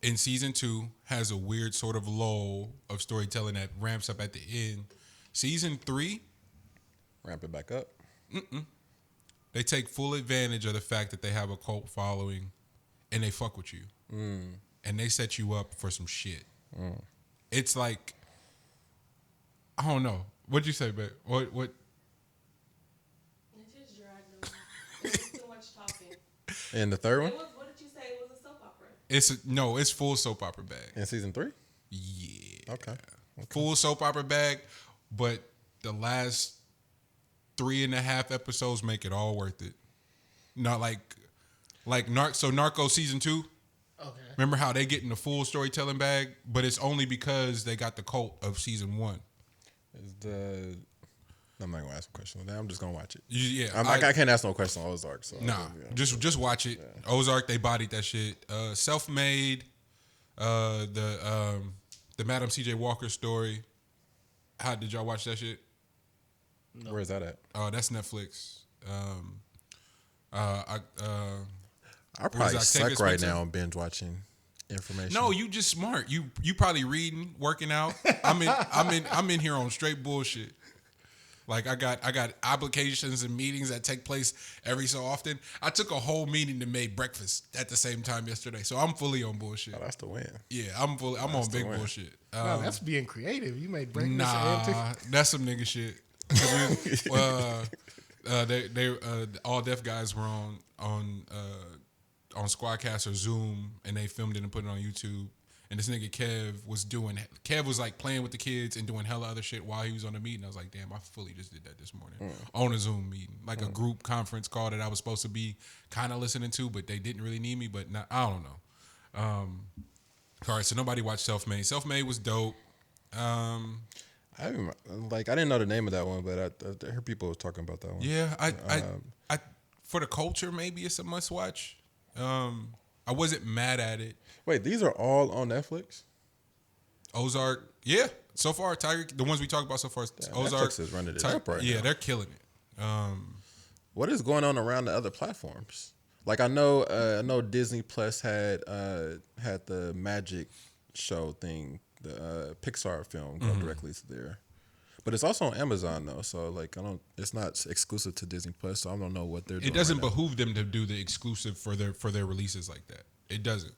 in season 2 has a weird sort of lull of storytelling that ramps up at the end. Season 3, Ramp it back up. they take full advantage of the fact that they have a cult following and they fuck with you. And they set you up for some shit. It's like, I don't know. What'd you say, babe? What? It just dragged on. It's too much talking. And the third one What did you say? It was a soap opera. It's full soap opera bag. in season 3. Yeah. Okay. Full soap opera bag, but the last 3.5 episodes make it all worth it. Not like Narco season 2. Okay. Remember how they get in the full storytelling bag, but it's only because they got the cult of season 1. I'm not gonna ask a question. I'm just gonna watch it. Yeah, I can't ask no question on Ozark. So Nah, just watch it. Ozark, they bodied that shit. Self-made. The Madam C.J. Walker story. How did y'all watch that shit? No. Where's that at? Oh, that's Netflix. I Where's probably Octavia suck right Spencer? now on binge watching information. No, you just smart. You probably reading, working out. I'm in here on straight bullshit. Like I got obligations and meetings that take place every so often. I took a whole meeting to make breakfast at the same time yesterday, so I'm fully on bullshit. Oh, that's the win. Yeah, I'm on big bullshit. No, that's being creative. You made breakfast Nah, that's some nigga shit. 'Cause they all deaf guys were on Squadcast or Zoom, and they filmed it and put it on YouTube. And this nigga Kev was like playing with the kids and doing hella other shit while he was on the meeting. I was like, damn, I fully just did that this morning on a Zoom meeting, like a group conference call that I was supposed to be kind of listening to, but they didn't really need me. But I don't know. All right, so nobody watched Self-Made. Self-Made was dope. I didn't know the name of that one, but I heard people talking about that one. Yeah, I for the culture, maybe it's a must watch. I wasn't mad at it. Wait, these are all on Netflix? Ozark, yeah. So far, the ones we talked about so far, Ozark Netflix is running it up right yeah, now. they're killing it. What is going on around the other platforms? Like I know Disney Plus had the Magic show thing, the Pixar film go directly to there, but it's also on Amazon though. So like it's not exclusive to Disney Plus. So I don't know what they're doing. It doesn't right now. behoove them to do the exclusive for their releases like that. It doesn't,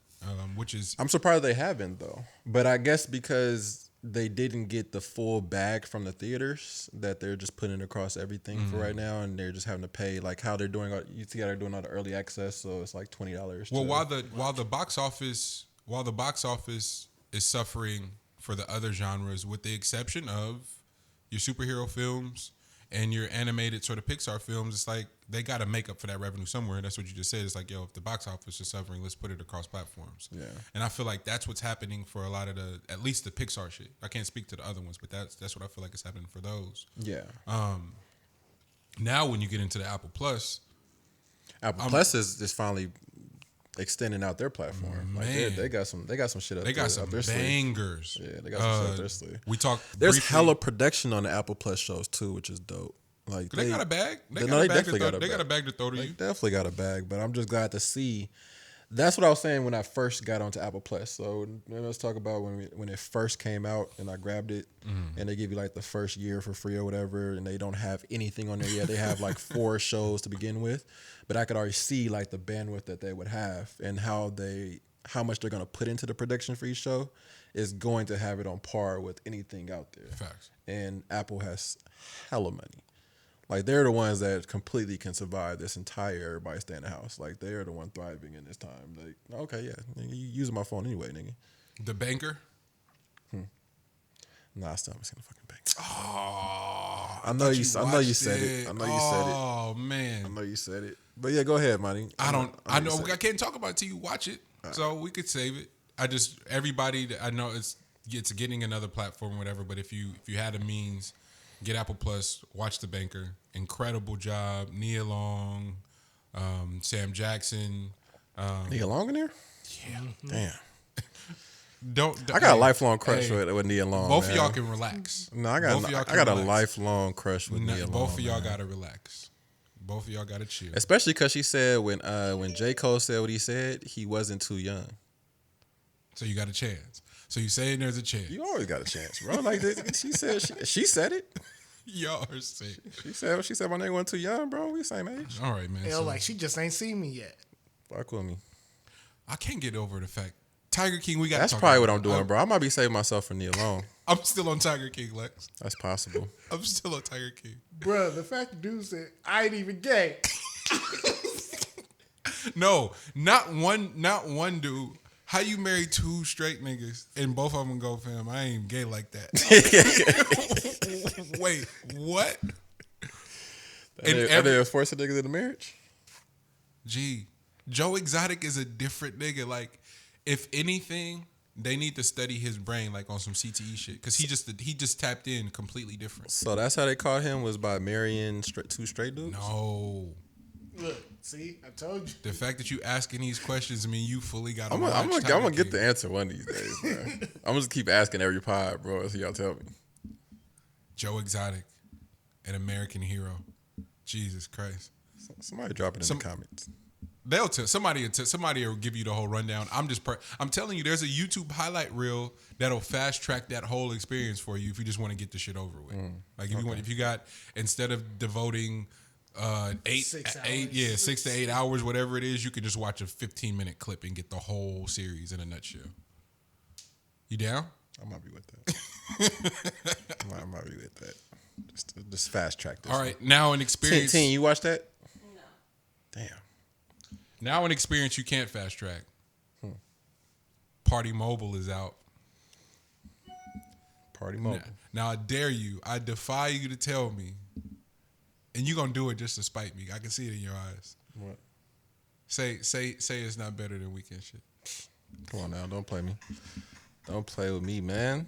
which is I'm surprised they haven't though. But I guess because they didn't get the full bag from the theaters, that they're just putting across everything for right now, and they're just having to pay like how they're doing. You see how they're doing all the early access, so it's like $20. well while the box office is suffering for the other genres, with the exception of your superhero films and your animated sort of Pixar films, it's like they got to make up for that revenue somewhere. That's what you just said. It's like, yo, if the box office is suffering, let's put it across platforms. Yeah. And I feel like that's what's happening for a lot of at least the Pixar shit. I can't speak to the other ones, but that's what I feel like is happening for those. Yeah. Now when you get into the Apple Plus is finally extending out their platform. Like Man. they got some shit up. they got some up their sleeve. bangers. Yeah, they got some shit up their sleeve. We talked. There's briefly- hella production on the Apple Plus shows too, which is dope. Like They got a bag. They got definitely a bag. They got a bag to throw to They you. definitely got a bag, but I'm just glad to see. That's what I was saying when I first got onto Apple Plus. So let's talk about when it first came out and I grabbed it, and they give you like the first year for free or whatever, and they don't have anything on there yet. They have like 4 shows to begin with, but I could already see like the bandwidth that they would have and how much they're gonna put into the production for each show is going to have it on par with anything out there. Facts. And Apple has hella money. Like they're the ones that completely can survive this entire everybody stay in the house. Like they're the one thriving in this time. Like, okay, yeah, nigga, you using my phone anyway, nigga. The banker. Nah, I still haven't seen the fucking bank. Oh, I know you said it. Oh man, I know you said it. But yeah, go ahead, Monty. I know. I I can't talk about it till you watch it, so we could save it. Everybody that I know it's getting another platform, or whatever. But if you had a means, get Apple Plus, watch The Banker. Incredible job, Nia Long, Sam Jackson. Nia Long in there? Yeah, Damn. Don't I got a lifelong crush with Nia Long. Both man. of y'all can relax. No, I Both of y'all got can a relax. lifelong crush with Nia Long. Both of y'all man. gotta relax. Both of y'all gotta chill. Especially because she said when J. Cole said what he said, he wasn't too young. So you got a chance. So you saying there's a chance. You always got a chance, bro. Like she said it. Y'all are sick. She said my nigga wasn't too young, bro. We same age. All right, man. Hell, So like she just ain't seen me yet. Fuck with me. I can't get over the fact Tiger King. We got. That's probably what I'm doing, bro. I might be saving myself for Nia Long. I'm still on Tiger King, Lex. That's possible. I'm still on Tiger King. Bruh, the fact the dude said, I ain't even gay. No, not one dude. How you marry 2 straight niggas and both of them go, fam, I ain't gay like that. Wait, what? Are they forcing niggas into marriage? Gee, Joe Exotic is a different nigga. Like, if anything, they need to study his brain like on some CTE shit because he just tapped in completely different. So that's how they caught him, was by marrying 2 straight dudes? No, Look, See, I told you. The fact that you asking these questions mean you fully got to I'm watch. gonna get the answer one of these days, man. I'm just keep asking every pod, bro. So y'all tell me. Joe Exotic, an American hero. Jesus Christ. Somebody drop it in the comments. They'll tell somebody will give you the whole rundown. I'm telling you, there's a YouTube highlight reel that'll fast track that whole experience for you if you just want to get the shit over with. Like if you got, instead of devoting 6 to 8 hours, whatever it is, you can just watch a 15-minute clip and get the whole series in a nutshell. You down? I might be with that. I might be with that. Just fast track this. All right, now an experience. Teen, you watch that? No. Damn. Now an experience you can't fast track. Party Mobile is out. Party Mobile. Now I dare you. I defy you to tell me. And you're gonna do it just to spite me. I can see it in your eyes. What? Say it's not better than Weekend shit. Come on now, don't play me. Don't play with me, man.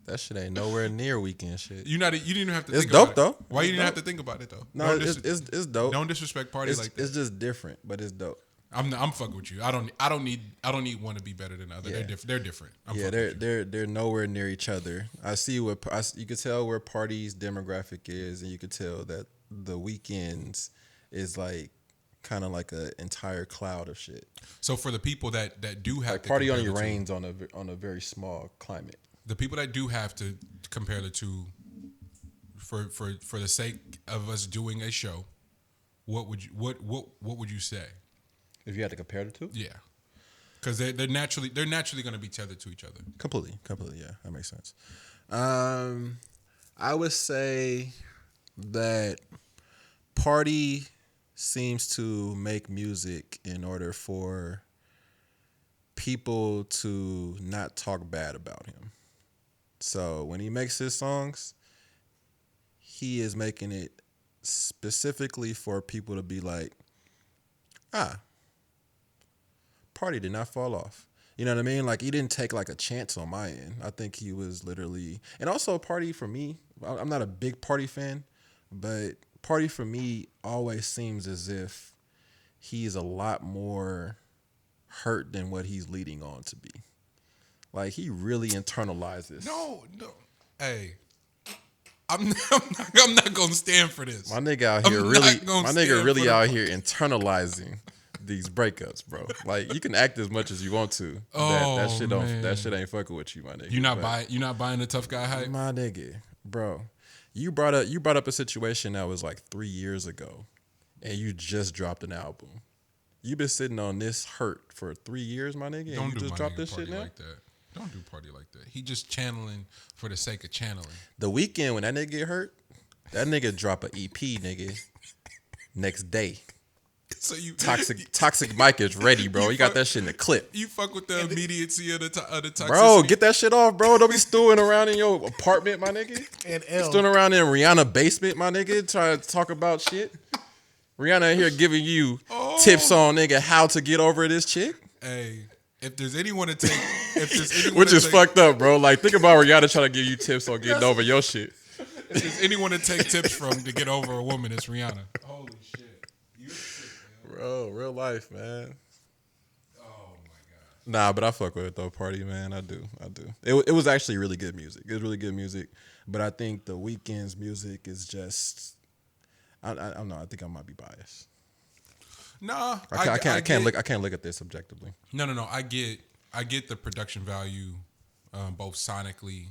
That shit ain't nowhere near Weekend shit. You didn't even have to It's think dope, about it. though. Why you It's didn't dope. have to think about it though? No, it's dope. Don't disrespect parties like that. It's just different, but it's dope. I'm fucking with you. I don't need one to be better than the other. Yeah. They're different. I'm Yeah, fucking with you. they're nowhere near each other. You could tell where Party's demographic is, and you could tell that the Weekends is like kind of like an entire cloud of shit. So for the people that do have Like to Party compare Only the two, reigns on a very small climate. the people that do have to compare the two, for the sake of us doing a show, what would you say? If you had to compare the two, Yeah, because they're naturally going to be tethered to each other. completely, yeah, that makes sense. I would say that Party seems to make music in order for people to not talk bad about him. So when he makes his songs, he is making it specifically for people to be like, Party did not fall off. You know what I mean? Like, he didn't take like a chance on my end. I think he was literally, and also Party for me, I'm not a big Party fan, but Party for me always seems as if he's a lot more hurt than what he's leading on to be. Like, he really internalizes. No. Hey, I'm not gonna stand for this. My nigga out here really out here internalizing these breakups, bro. Like, you can act as much as you want to. That shit ain't fucking with you, my nigga. You not buying the tough guy hype? My nigga, bro. You brought up a situation that was like 3 years ago, and you just dropped an album. You've been sitting on this hurt for 3 years, my nigga, and you just dropped this shit now? Like that. Don't do Party like that. He just channeling for the sake of channeling. The weekend when that nigga get hurt, that nigga drop an EP, nigga, next day. So you Toxic Mike is ready, bro. You got that shit in the clip. You fuck with the immediacy of the toxicity. Bro, get that shit off, bro. Don't be stewing around in your apartment, my nigga. And Stewing around in Rihanna basement, my nigga, trying to talk about shit. Rihanna in here giving you tips on, nigga, how to get over this chick. Hey, if there's anyone to take, Which is fucked up, bro. Like, think about Rihanna trying to give you tips on getting over your shit. If there's anyone to take tips from to get over a woman, it's Rihanna. Holy shit. Bro, real life, man. Oh my god. Nah, but I fuck with it though, Party, man. I do. It was actually really good music. It was really good music, but I think the Weeknd's music is just, I don't know. I think I might be biased. Nah, I can't look at this objectively. No. I get the production value, both sonically,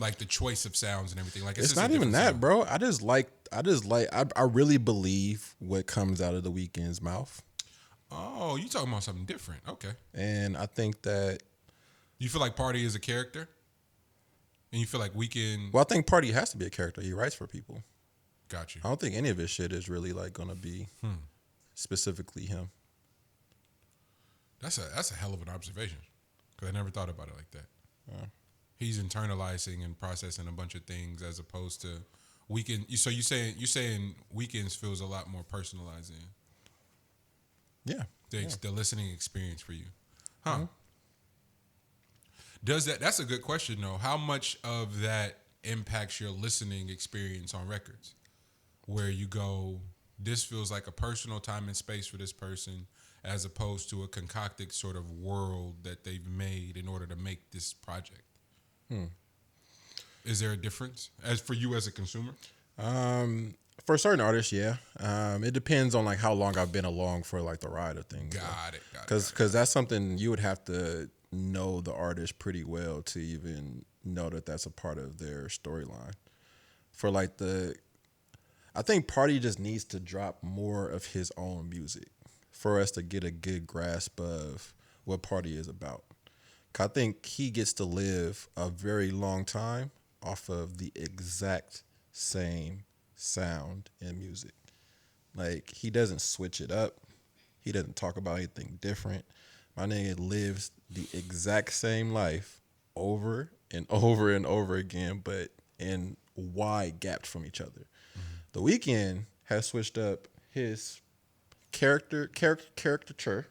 like the choice of sounds and everything. Like it's not even that, bro. I really believe what comes out of the Weeknd's mouth. Oh, you talking about something different? Okay. And I think that you feel like Party is a character, and you feel like Weeknd. Well, I think Party has to be a character. He writes for people. Got you. I don't think any of his shit is really like gonna be specifically him. That's a hell of an observation, because I never thought about it like that. He's internalizing and processing a bunch of things as opposed to Weeknd. So you saying Weeknd's feels a lot more personalized in the listening experience for you, huh? Mm-hmm. That's a good question though. How much of that impacts your listening experience on records? where you go, this feels like a personal time and space for this person, as opposed to a concocted sort of world that they've made in order to make this project? Is there a difference as for you as a consumer? For certain artists, yeah. It depends on like how long I've been along for like the ride of things. Got it. Because that's something you would have to know the artist pretty well to even know that that's a part of their storyline. For like I think Party just needs to drop more of his own music for us to get a good grasp of what Party is about. 'Cause I think he gets to live a very long time off of the exact same sound and music. Like he doesn't switch it up. He doesn't talk about anything different. My nigga lives the exact same life over and over and over again, but in wide gaps from each other. The Weeknd has switched up his caricature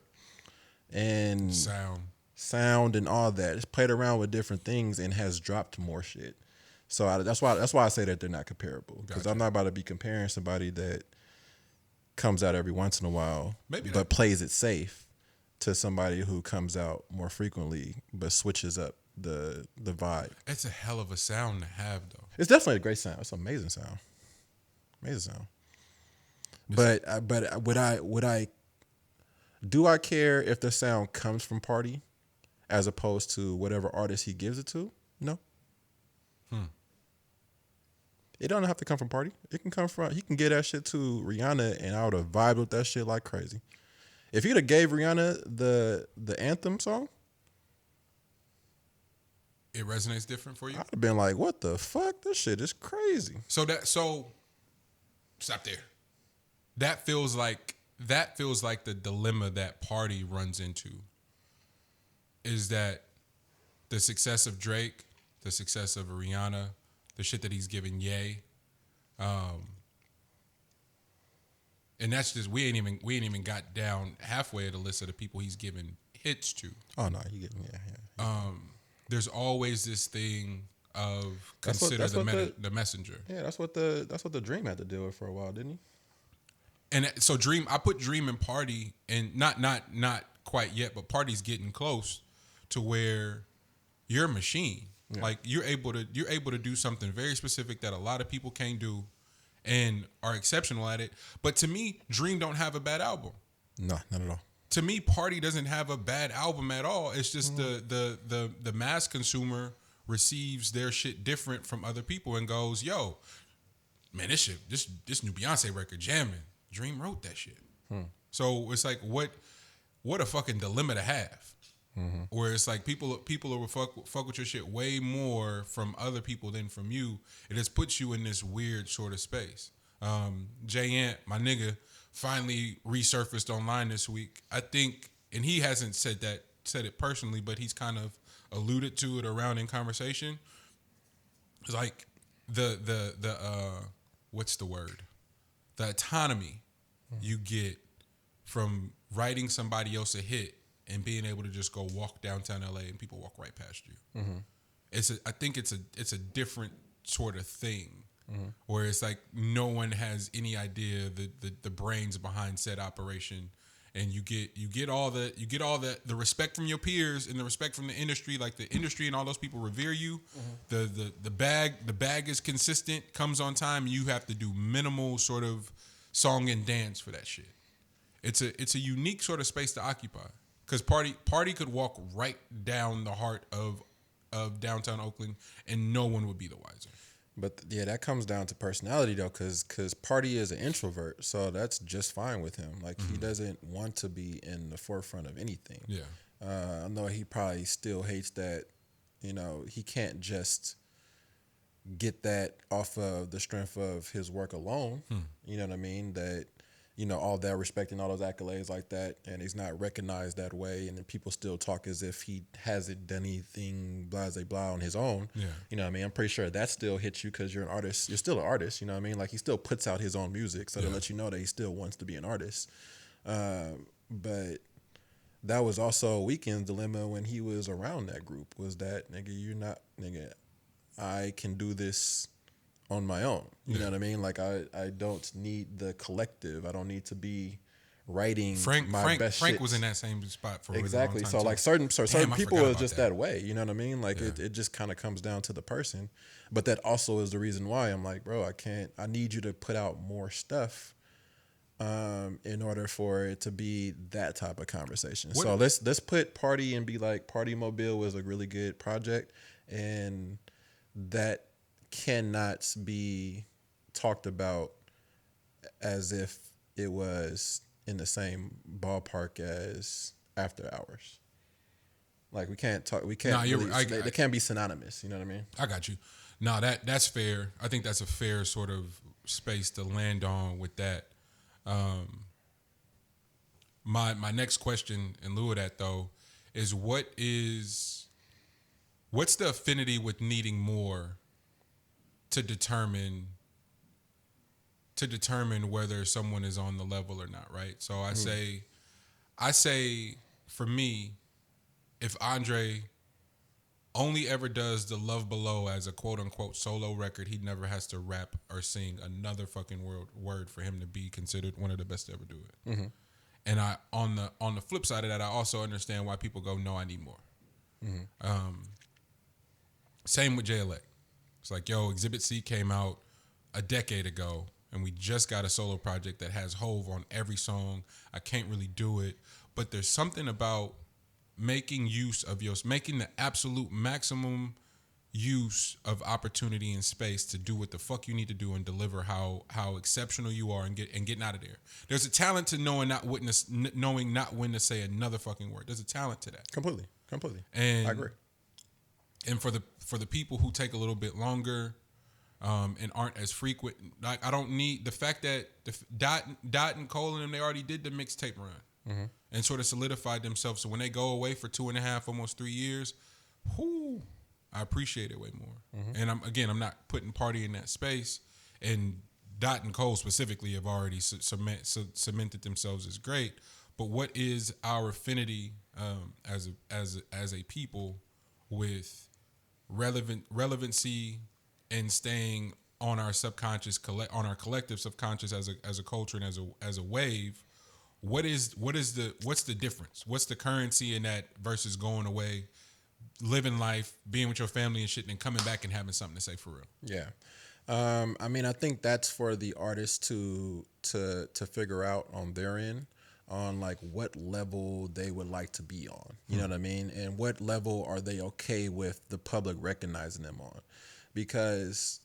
and sound and all that. It's played around with different things and has dropped more shit. So that's why I say that they're not comparable, because I'm not about to be comparing somebody that comes out every once in a while but plays it safe to somebody who comes out more frequently but switches up the vibe. It's a hell of a sound to have, though. It's definitely a great sound. It's an amazing sound. Amazing sound. But do I care if the sound comes from Party as opposed to whatever artist he gives it to? No. It don't have to come from Party. It can come from, he can give that shit to Rihanna and I would have vibed with that shit like crazy. If he'd have gave Rihanna the anthem song, it resonates different for you? I'd have been like, what the fuck? This shit is crazy. So stop there. That feels like the dilemma that Party runs into. Is that the success of Drake, the success of Rihanna, the shit that he's giving Ye, and that's just we ain't even got down halfway of the list of the people he's given hits to. Oh no, you get me. Yeah. There's always this thing of consider the messenger. Yeah, that's what the Dream had to deal with for a while, didn't he? And so I put Dream and Party, and not quite yet, but Party's getting close to where you're a machine. Yeah. Like you're able to do something very specific that a lot of people can't do and are exceptional at it. But to me, Dream don't have a bad album. No, not at all. To me, Party doesn't have a bad album at all. It's just the mass consumer receives their shit different from other people and goes, yo, man, this new Beyonce record jamming. Dream wrote that shit. So it's like what a fucking dilemma to have. Where it's like people will fuck with your shit way more from other people than from you. It just puts you in this weird sort of space. Jay Ant, my nigga, finally resurfaced online this week. I think, and he hasn't said it personally, but he's kind of alluded to it around in conversation. It's like the what's the word? The autonomy you get from writing somebody else a hit and being able to just go walk downtown LA and people walk right past you. I think it's a different sort of thing. Where it's like no one has any idea the brains behind said operation, and you get all the respect from your peers and the respect from the industry. Like the industry and all those people revere you. The bag is consistent, comes on time. You have to do minimal sort of song and dance for that shit. It's a unique sort of space to occupy, because Party could walk right down the heart of downtown Oakland and no one would be the wiser. But yeah, that comes down to personality though, because Party is an introvert, so that's just fine with him. Like he doesn't want to be in the forefront of anything. Yeah, I know he probably still hates that. He can't just get that off of the strength of his work alone. You know what I mean? That all that respect and all those accolades like that, and he's not recognized that way, and then people still talk as if he hasn't done anything blah blah blah on his own. Yeah. You know what I mean? I'm pretty sure that still hits you because you're an artist. You're still an artist, you know what I mean? Like he still puts out his own music, so to let you know that he still wants to be an artist. But that was also Weeknd's dilemma when he was around that group, was that, nigga, you're not, nigga, I can do this on my own. You know what I mean? Like I don't need the collective. I don't need to be writing Frank best Frank shit. was in that same spot for Exactly. a really long time So too. like certain I people forgot are about just that way. You know what I mean? Like it just kind of comes down to the person. But that also is the reason why I'm like, bro, I need you to put out more stuff in order for it to be that type of conversation. So let's put Party and be like, Party Mobile was a really good project, and that cannot be talked about as if it was in the same ballpark as After Hours. Like we can't talk. We can't. Nah, you're really, right. they can't be synonymous. You know what I mean? I got you. No, that's fair. I think that's a fair sort of space to land on with that. My next question in lieu of that though is what's the affinity with needing more to determine whether someone is on the level or not, right? So I say for me, if Andre only ever does the Love Below as a quote unquote solo record, he never has to rap or sing another fucking word for him to be considered one of the best to ever do it. Mm-hmm. And I on the flip side of that, I also understand why people go, no, I need more. Mm-hmm. Same with JLA. It's like, yo, Exhibit C came out a decade ago, and we just got a solo project that has Hove on every song. I can't really do it, but there's something about making the absolute maximum use of opportunity and space to do what the fuck you need to do and deliver how exceptional you are and getting out of there. There's a talent to knowing not when to say another fucking word. There's a talent to that. Completely. And I agree. And for the people who take a little bit longer and aren't as frequent, like I don't need the fact that Dot and Cole and them, they already did the mixtape run and sort of solidified themselves. So when they go away for 2.5, almost 3 years, I appreciate it way more. And I'm not putting Party in that space. And Dot and Cole specifically have already cemented themselves as great. But what is our affinity as a people with relevancy and staying on our subconscious, on our collective subconscious as a culture and as a wave? What's the difference? What's the currency in that versus going away, living life, being with your family and shit, and then coming back and having something to say for real? Yeah. I mean, I think that's for the artist to figure out on their end, on like what level they would like to be on. You know what I mean? And what level are they okay with the public recognizing them on? Because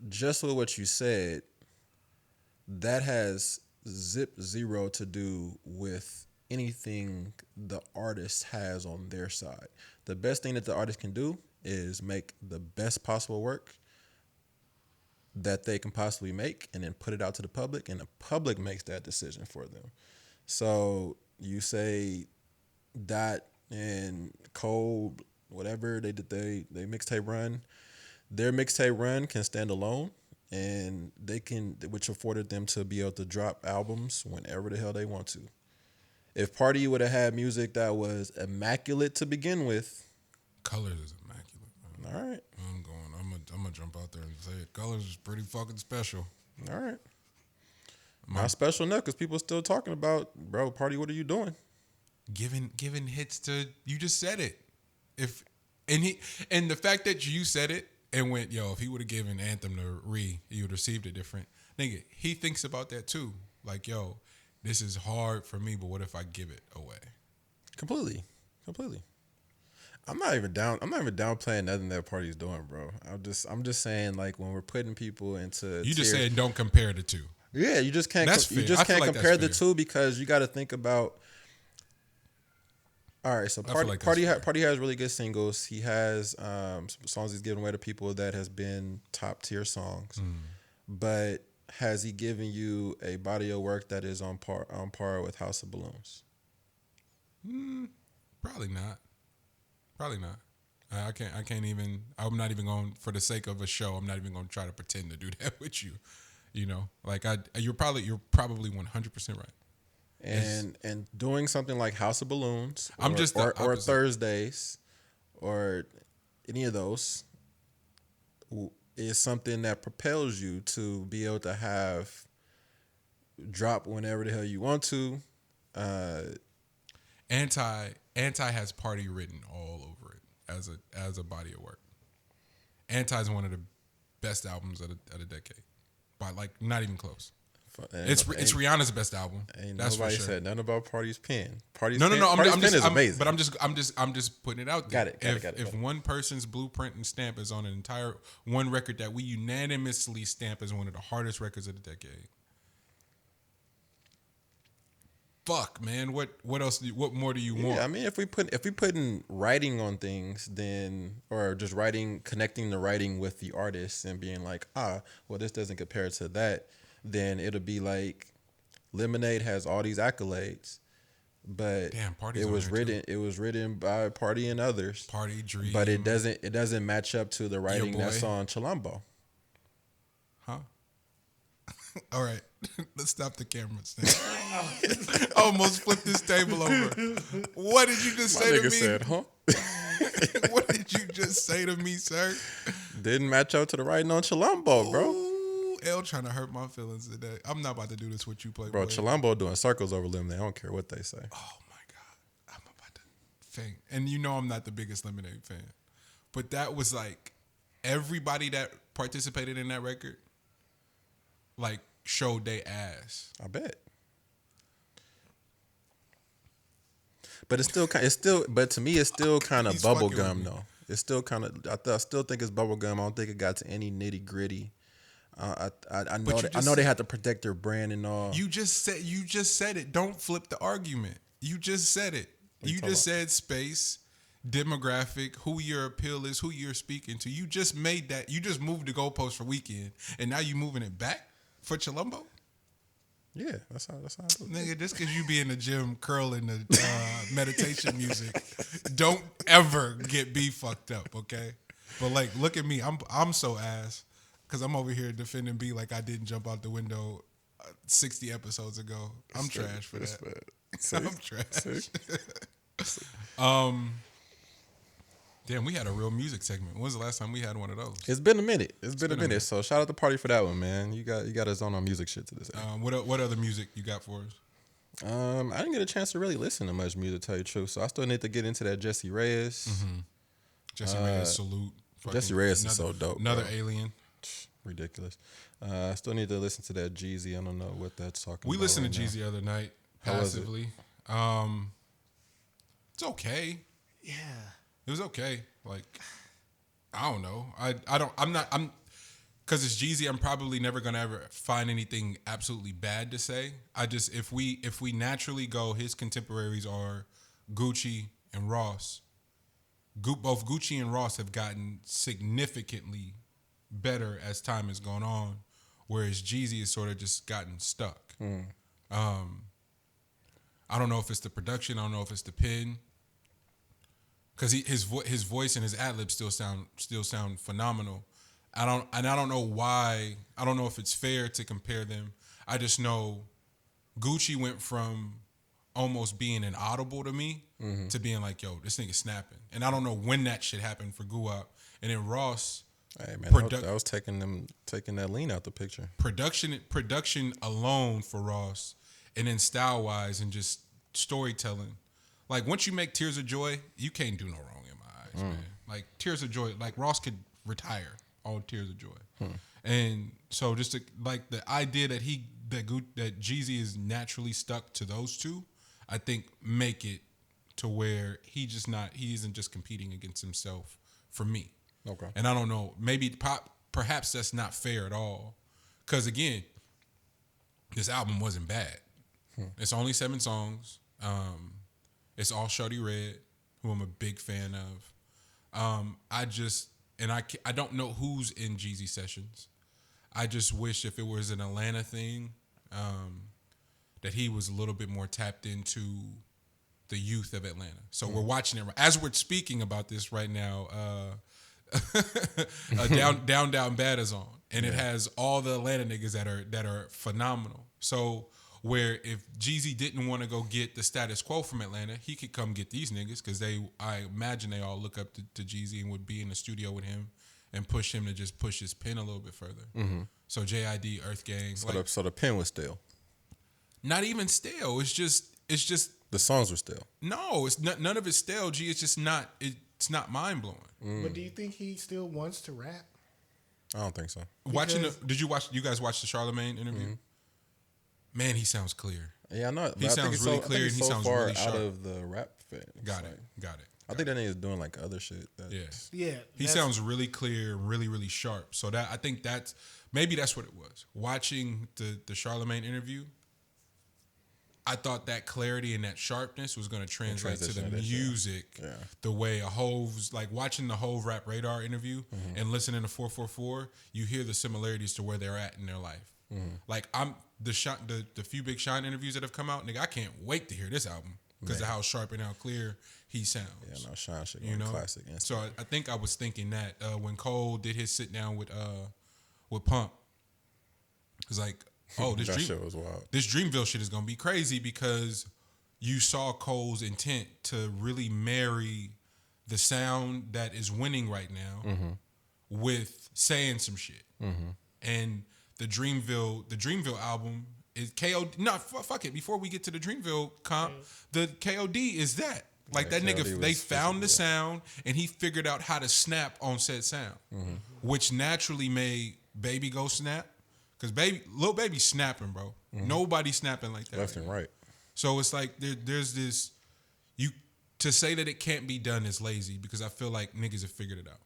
just with what you said, that has zero to do with anything the artist has on their side. The best thing that the artist can do is make the best possible work that they can possibly make and then put it out to the public, and the public makes that decision for them. So you say Dot and Cole, whatever they did, they mixtape run, their mixtape run can stand alone, and which afforded them to be able to drop albums whenever the hell they want to. If Party would have had music that was immaculate to begin with, Colors is immaculate, man. All right. I'm gonna jump out there and say it. Colors is pretty fucking special. All right. Not special enough because people still talking about, bro, Party, what are you doing? Giving hits to, you just said it. And the fact that you said it and went, yo, if he would have given Anthem to he would have received it different. Nigga, he thinks about that too. Like, yo, this is hard for me, but what if I give it away? Completely. I'm not even downplaying nothing that Party's doing, bro. I'm just saying, like, when we're putting people into you just saying don't compare the two. Yeah, you just can't. That's fair. You just I feel can't like compare that's the fair. two because you got to think about. All right, so Party has really good singles. He has some songs he's giving away to people that has been top tier songs, but has he given you a body of work that is on par with House of Balloons? Probably not. I can't even. I'm not even going, for the sake of a show, I'm not even going to try to pretend to do that with you. You know, like you're probably 100% right. And doing something like House of Balloons, or Thursdays, or any of those, is something that propels you to be able to have drop whenever the hell you want to. Anti has party written all over it as a body of work. Anti is one of the best albums of the decade, by like not even close. It's Rihanna's best album. Ain't That's nobody for sure. said nothing about Party's Pen. Party's No. Party's I'm Pen just, is amazing. But I'm just putting it out there. Got it. If one person's blueprint and stamp is on an entire one record that we unanimously stamp as one of the hardest records of the decade. Fuck, man. What else? What more do you want? Yeah, I mean, if we putting writing on things, then or just connecting the writing with the artist and being like, well, this doesn't compare to that, then it'll be like Lemonade has all these accolades, but Damn, Party's it was on there, written too. it was written by Party and others, Party Dream, but it doesn't match up to the writing that's boy. on Chilombo. Huh? All right, let's stop the cameras. I almost flipped this table over. What did you just My say to nigga me? said, huh? What did you just say to me, sir? Didn't match up to the writing on Chilombo, bro. Ooh, L trying to hurt my feelings today. I'm not about to do this with you, Playboy. Bro, Chilombo doing circles over Lemonade. I don't care what they say. Oh my God, I'm about to faint. And you know I'm not the biggest Lemonade fan, but that was like everybody that participated in that record, like showed they ass. I bet. But but to me, it's still kind of He's bubble fucking with gum me. though. It's still kind of. I still think it's bubble gum. I don't think it got to any nitty gritty. I know. I know they had to protect their brand and all. You just said it. Don't flip the argument. You just said it. You just said space, demographic, who your appeal is, who you're speaking to. You just made that. You just moved the goalpost for Weekend, and now you moving it back for Chilombo. Yeah, that's how I do it. Nigga, just because you be in the gym curling the meditation music, don't ever get B fucked up, okay? But like, look at me, I'm so ass because I'm over here defending B like I didn't jump out the window 60 episodes ago. I'm trash for that. I'm trash. Damn, we had a real music segment. When was the last time we had one of those? It's been a minute. It's been a minute. So shout out to Party for that one, man. You got us on music shit to this. What other music you got for us? I didn't get a chance to really listen to much music, to tell you the truth. So I still need to get into that Jesse Reyes. Mm-hmm. Jesse Reyes, salute. Jesse Reyes is so dope. Another bro. alien. Ridiculous. I still need to listen to that Jeezy. I don't know what that's talking about. We listened to right Jeezy the other night How was it? passively. It's okay. Yeah. It was okay. Like, I don't know. I'm because it's Jeezy. I'm probably never gonna ever find anything absolutely bad to say. If we naturally go, his contemporaries are Gucci and Ross. Both Gucci and Ross have gotten significantly better as time has gone on, whereas Jeezy has sort of just gotten stuck. I don't know if it's the production. I don't know if it's the pen. Because his voice and his ad-libs still sound phenomenal. I don't know why. I don't know if it's fair to compare them. I just know Gucci went from almost being inaudible to me to being like, yo, this nigga snapping. And I don't know when that shit happened for Guap. And then Ross, Hey man, I was taking that lean out the picture. production alone for Ross, and then style wise and just storytelling. Like, once you make Tears of Joy, you can't do no wrong in my eyes, man. Like, Tears of Joy, like, Ross could retire on Tears of Joy. And so just like the idea that that Jeezy is naturally stuck to those two, I think make it to where he isn't just competing against himself for me. Okay. And I don't know, perhaps that's not fair at all. Because, again, this album wasn't bad. It's only 7 songs. It's all Shorty Red, who I'm a big fan of. I don't know who's in Jeezy sessions. I just wish if it was an Atlanta thing, that he was a little bit more tapped into the youth of Atlanta. So we're watching it as we're speaking about this right now. Down Bad is on, and it has all the Atlanta niggas that are phenomenal. So where if Jeezy didn't want to go get the status quo from Atlanta, he could come get these niggas because I imagine they all look up to Jeezy and would be in the studio with him and push him to just push his pen a little bit further. So JID, Earth Gang, So the pen was still. not even stale. It's just The songs were still. no. It's not, none of it's stale. G. It's just not. It's not mind blowing. But do you think he still wants to rap? I don't think so. Did you watch? You guys watch the Charlemagne interview? Man, he sounds clear. Yeah, I know. He sounds really clear and he sounds far really sharp. out of the rap thing. Got it. I think that nigga is doing like other shit. Yeah. He sounds really clear, really, really sharp. So that I think that's maybe that's what it was. Watching the Charlemagne interview, I thought that clarity and that sharpness was going to translate to the Transition to this, music yeah. the way a Hove's, like watching the Hove Rap Radar interview and listening to 444, you hear the similarities to where they're at in their life. Like I'm the few Big Sean interviews that have come out, nigga, I can't wait to hear this album because of how sharp and how clear he sounds. Yeah, no, Sean shit, You know, classic. so I think I was thinking that when Cole did his sit down with Pump, it was like, oh, that shit was wild. this Dreamville shit is gonna be crazy because you saw Cole's intent to really marry the sound that is winning right now with saying some shit, and the Dreamville album is KOD. No, fuck it. Before we get to the Dreamville comp, the KOD is that. Like Yeah, that nigga, KOD they was found the physical. sound and he figured out how to snap on said sound, which naturally made Baby go snap. Cause Lil Baby snapping, bro. Nobody snapping like that. Left and right. So it's like there's this. To say that it can't be done is lazy because I feel like niggas have figured it out.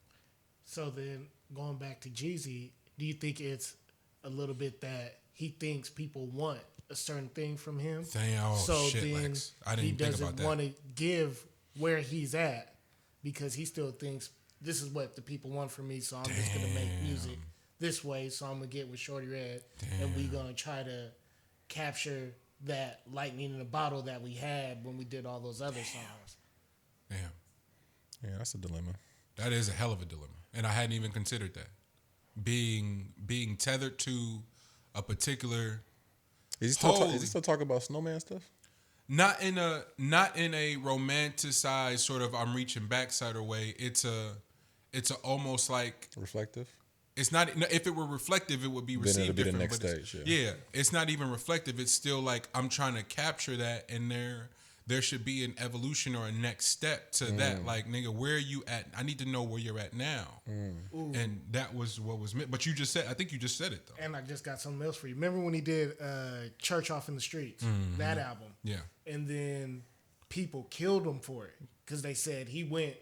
So then going back to Jeezy, do you think it's a little bit that he thinks people want a certain thing from him? So shit, Lex. I didn't he think about doesn't that. want to give where he's at because he still thinks this is what the people want from me, so I'm just gonna make music this way, so I'm gonna get with Shorty Red and we gonna try to capture that lightning in a bottle that we had when we did all those other songs. Damn, Yeah, that's a dilemma. that is a hell of a dilemma, and I hadn't even considered that. Being tethered to a particular, Is he still talking about snowman stuff? not in a romanticized sort of I'm reaching back side of way. It's a almost like. Reflective? It's not. If it were reflective, it would be received it'll be the different. next but stage, yeah, it's not even reflective. It's still like I'm trying to capture that, and there should be an evolution or a next step to that. Like, nigga, where are you at? I need to know where you're at now. And that was what was meant. But you just said. I think you just said it though. And I just got something else for you. Remember when he did Church Off in the Streets, that album? Yeah. And then people killed him for it because they said he went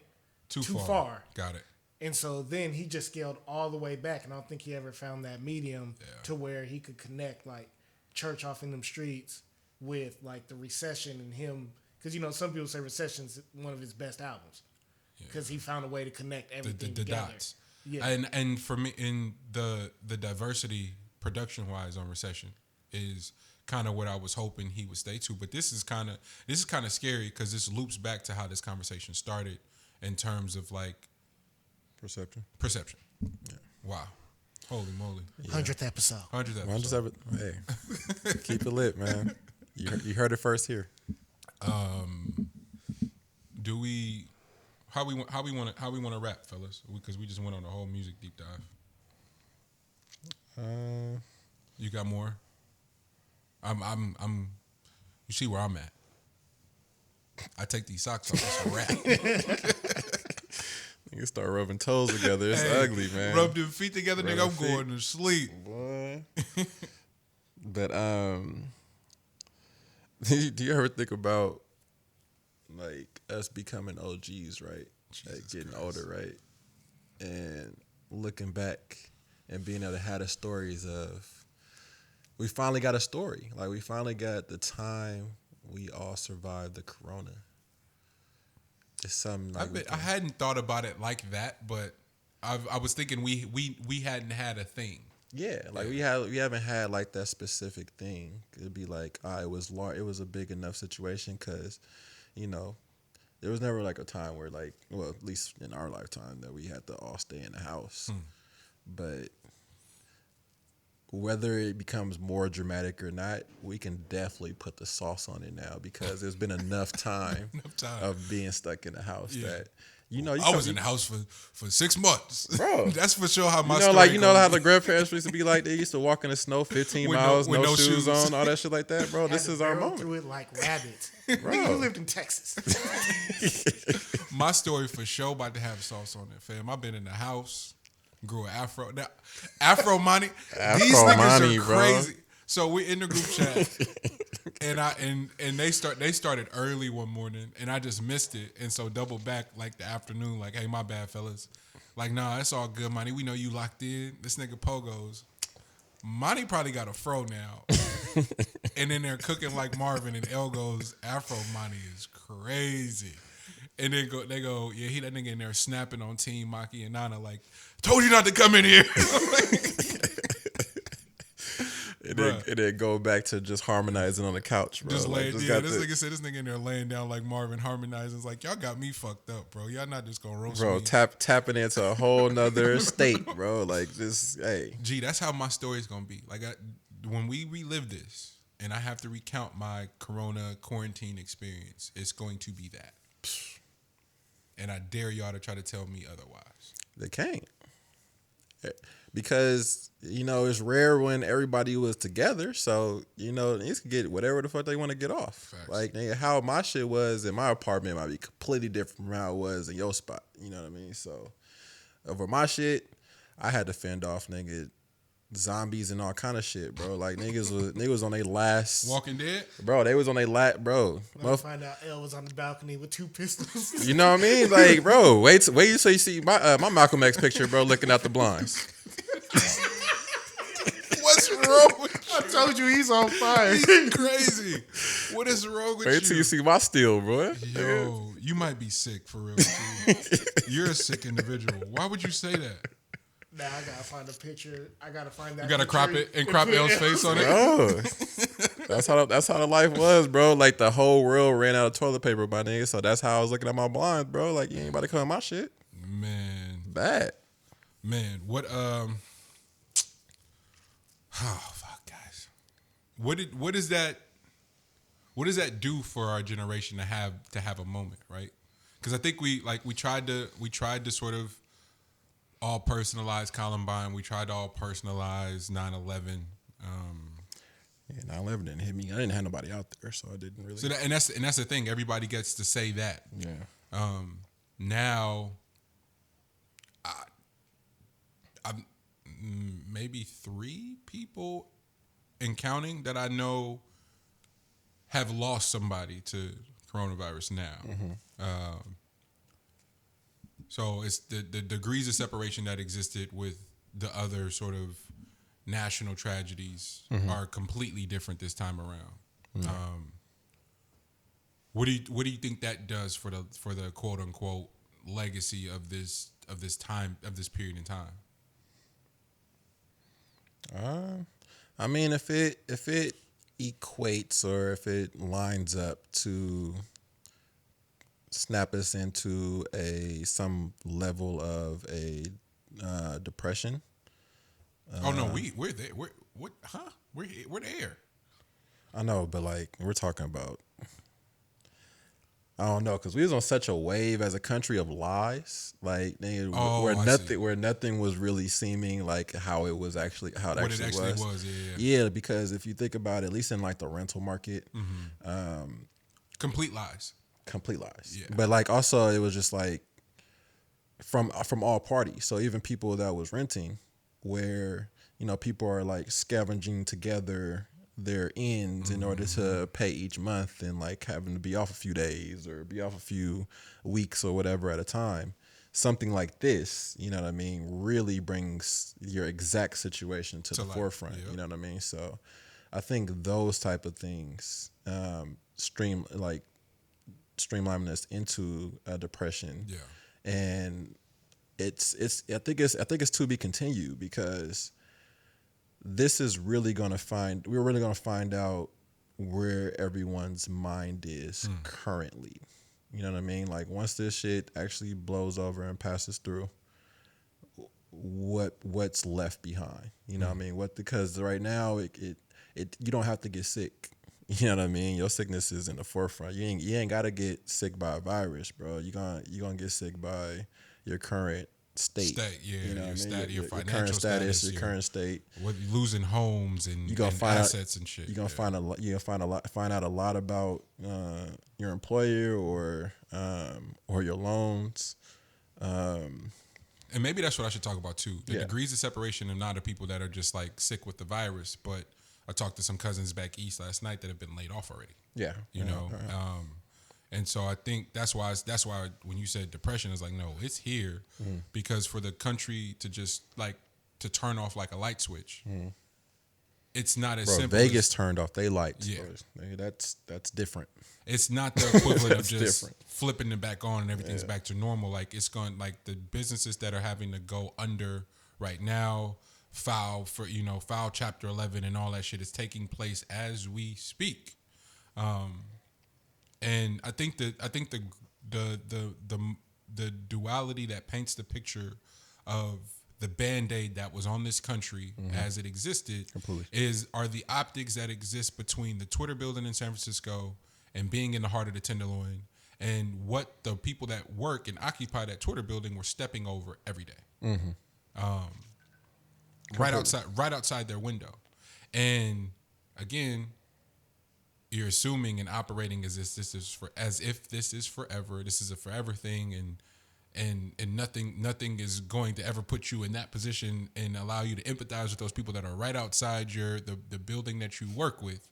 Too too far. far. Got it. And so then he just scaled all the way back. And I don't think he ever found that medium to where he could connect like Church Off in them Streets with like the Recession and him. Because, you know, some people say Recession's one of his best albums because he found a way to connect everything The together. dots. Yeah. And for me, in the diversity production wise on Recession is kind of what I was hoping he would stay to. But this is kind of scary because this loops back to how this conversation started in terms of like perception. Yeah. Wow. Holy moly. 100th episode. 100th I'm just episode. hey, keep it lit, man. You heard it first here. Do we? How we want to wrap, fellas? Because we just went on a whole music deep dive. You got more? I'm. You see where I'm at. I take these socks off. It's a wrap. You start rubbing toes together. It's ugly, man. Rub them feet together, nigga. I'm Rub going to sleep. Boy. But do you ever think about like us becoming OGs, right? Like getting older, right? And looking back and being able to have the stories of we finally got a story. Like we finally got the time we all survived the corona. It's something like I hadn't thought about it like that, but I was thinking we hadn't had a thing. Yeah, like we haven't had like that specific thing. It'd be like, it was a big enough situation because, you know, there was never like a time where like, well, at least in our lifetime that we had to all stay in the house. But whether it becomes more dramatic or not, we can definitely put the sauce on it now because there's been enough time of being stuck in the house that You know, I was in the house for 6 months, Bro. That's for sure how my You know, story like, you know goes. how the grandparents used to be like, they used to walk in the snow 15 With miles, no no shoes shoes. on, all that shit like that, bro. Had This to is our barrel moment. through it like rabbits. Nigga, you lived in Texas. My story for sure about to have sauce on it, fam. I've been in the house, grew an afro. Now, Afro Money, these Afro niggas Money, are bro. crazy. So we're in the group chat, and they started early one morning, and I just missed it, and so double back like the afternoon, like, hey, my bad, fellas. Like, nah, it's all good, Money. We know you locked in. This nigga Pogo's. Money probably got a fro now. And then they're cooking like Marvin, and El goes, Afro Money is crazy. And then they go, yeah, that nigga in there snapping on Team Maki and Nana like, told you not to come in here. It did go back to just harmonizing on the couch, bro. Just Like, laying, just yeah, got this the- nigga said this nigga in there laying down like Marvin harmonizing. It's like, y'all got me fucked up, bro. Y'all not just gonna roast bro, me. tapping into a whole nother state, bro. Like, just, hey. Gee, that's how my story's gonna be. Like, when we relive this and I have to recount my Corona quarantine experience, it's going to be that. And I dare y'all to try to tell me otherwise. They can't. Because, you know, it's rare when everybody was together. So, you know, they can get whatever the fuck they want to get off. Facts. Like, nigga, how my shit was in my apartment might be completely different from how it was in your spot. You know what I mean? So, over my shit, I had to fend off, nigga, zombies and all kind of shit, bro. Like, niggas was on their last... Walking Dead? Bro, they was on their last... Bro. I find out El was on the balcony with 2 pistols. You know what I mean? Like, bro, wait till you see my Malcolm X picture, bro, looking out the blinds. What's wrong with I told you he's on fire. you? Crazy. What is wrong with Wait you? till you see my steel, bro. Yo, you might be sick for real. Too. You're a sick individual. Why would you say that? Now I gotta find a picture. I gotta find that. You gotta picture crop it and crop put L's face on it. Bro, that's how the life was, bro. Like, the whole world ran out of toilet paper, my nigga. So that's how I was looking at my blinds, bro. Like, you ain't about to come my shit. Man, Bad. what oh fuck, guys. What does that do for our generation to have a moment, right? Because I think we tried to sort of all personalize Columbine. We tried to all personalize 9/11. Yeah, 9/11 didn't hit me. I didn't have nobody out there, so I didn't really. So that's the thing. Everybody gets to say that. Yeah. Now, I'm maybe 3 people and counting that I know have lost somebody to coronavirus now. So it's the degrees of separation that existed with the other sort of national tragedies are completely different this time around. What do you think that does for the quote unquote legacy of this period in time? I mean, if it equates or if it lines up to snap us into some level of a depression. Oh no, we're there. We're there. I know, but like, we're talking about, I don't know, because we was on such a wave as a country of lies, like where nothing was really seeming like how it was actually What it actually was. Yeah, because if you think about it, at least in like the rental market, Complete lies. Yeah. But like, also it was just like from all parties. So even people that was renting, where, you know, people are like scavenging together their ends in order to pay each month, and like having to be off a few days or be off a few weeks or whatever at a time. Something like this, you know what I mean, really brings your exact situation to the forefront. Yep. You know what I mean? So I think those type of things streamline us into a depression. Yeah. And I think it's to be continued, because this is we're really gonna find out where everyone's mind is currently. You know what I mean? Like, once this shit actually blows over and passes through, what's left behind? You know what I mean? Because right now it you don't have to get sick You know what I mean? Your sickness is in the forefront. You ain't gotta get sick by a virus, bro. You gonna get sick by your current state. Yeah, You know what your I mean? stat, your Your current financial status, status, your current state. what losing homes and, You gonna and find out. assets and shit. You're gonna find out a lot about your employer or your loans. And maybe that's what I should talk about too. The Yeah. degrees of separation are not the people that are just like sick with the virus, but I talked to some cousins back east last night that have been laid off already. Yeah, You know, and so I think that's why when you said depression, it's like no, it's here because for the country to just like to turn off like a light switch, it's not as bro. simple. Vegas as, turned off they lights. Yeah. Bro. That's different. It's not the equivalent of That's just different. flipping it back on and everything's back to normal. Like it's going like the businesses that are having to go under right now, file Chapter 11 and all that shit is taking place as we speak. And I think the duality that paints the picture of the Band-Aid that was on this country as it existed Completely. are the optics that exist between the Twitter building in San Francisco and being in the heart of the Tenderloin and what the people that work and occupy that Twitter building were stepping over every day. Right outside their window. And again, you're assuming and operating as if this is forever. This is a forever thing, and nothing is going to ever put you in that position and allow you to empathize with those people that are right outside the building that you work with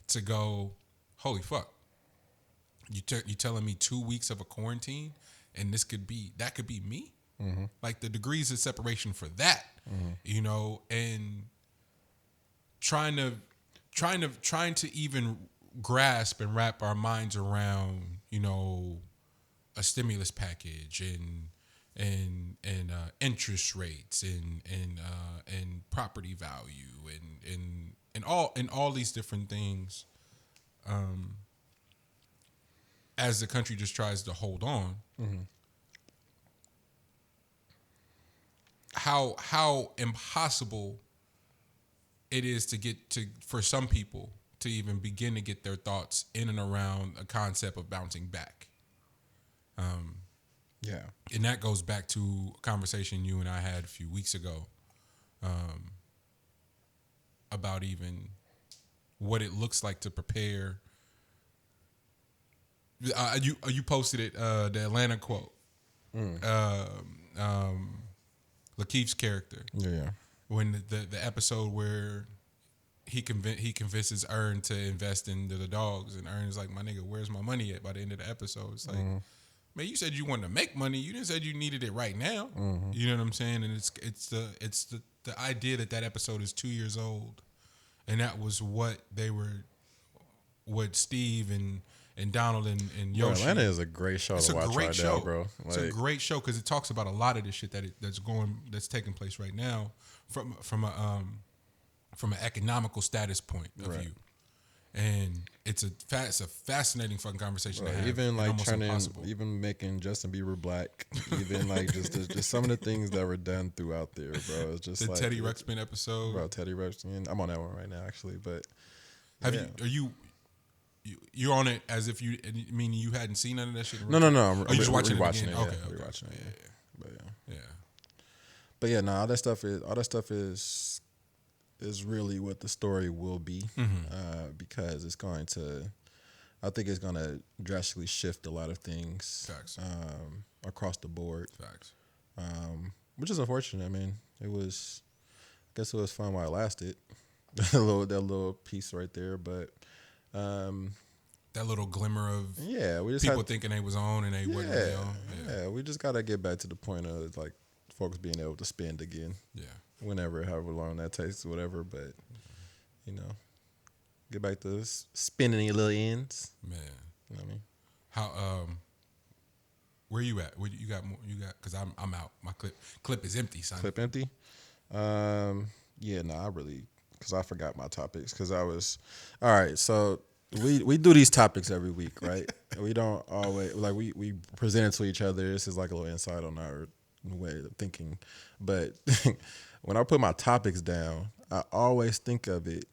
to go, holy fuck. You telling me 2 weeks of a quarantine and that could be me? Like the degrees of separation for that, and trying to even grasp and wrap our minds around, a stimulus package and interest rates and property value and all these different things, as the country just tries to hold on. How impossible it is to get to for some people to even begin to get their thoughts in and around a concept of bouncing back. Yeah. And that goes back to a conversation you and I had a few weeks ago, about even what it looks like to prepare. You posted it, the Atlanta quote, Lakeith's character. Yeah. When the episode where he convinces Ern to invest into the dogs, and Ern's like, my nigga, where's my money at? By the end of the episode, it's like, man, you said you wanted to make money. You didn't say you needed it right now. You know what I'm saying? And it's the idea that episode is 2 years old, and that was what Steve and Donald and Bro, Yoshi. Atlanta is a great show to watch right now, bro. It's a great show because it talks about a lot of this shit that's taking place right now from an economical status point of view, and it's a fascinating fucking conversation to have. Even like impossible. even making Justin Bieber black, even like just some of the things that were done throughout there, bro. It's just the like Teddy Ruxpin episode. Bro, Teddy Ruxpin. I'm on that one right now, actually. But you're on it as if you hadn't seen none of that shit? No. Are you just watching it again? it? Okay. Rewatching it. Yeah. But yeah, no, all that stuff is really what the story will be, because it's going to, I think it's going to drastically shift a lot of things. Facts. Across the board. Facts. Which is unfortunate. I mean, I guess it was fun while it lasted. that little piece right there, but that little glimmer of we just people thinking they was on and they wasn't really on. Yeah, we just gotta get back to the point of like folks being able to spend again. Yeah. Whenever, however long that takes, whatever. But get back to spending your little ends. Man, you know what I mean? How where you at? Where you got more? You got because I'm out. My clip is empty, son. Clip empty. I really, because I forgot my topics because I was all right. So we do these topics every week, right? We don't always like we present it to each other. This is like a little insight on our way of thinking, but when I put my topics down, I always think of it,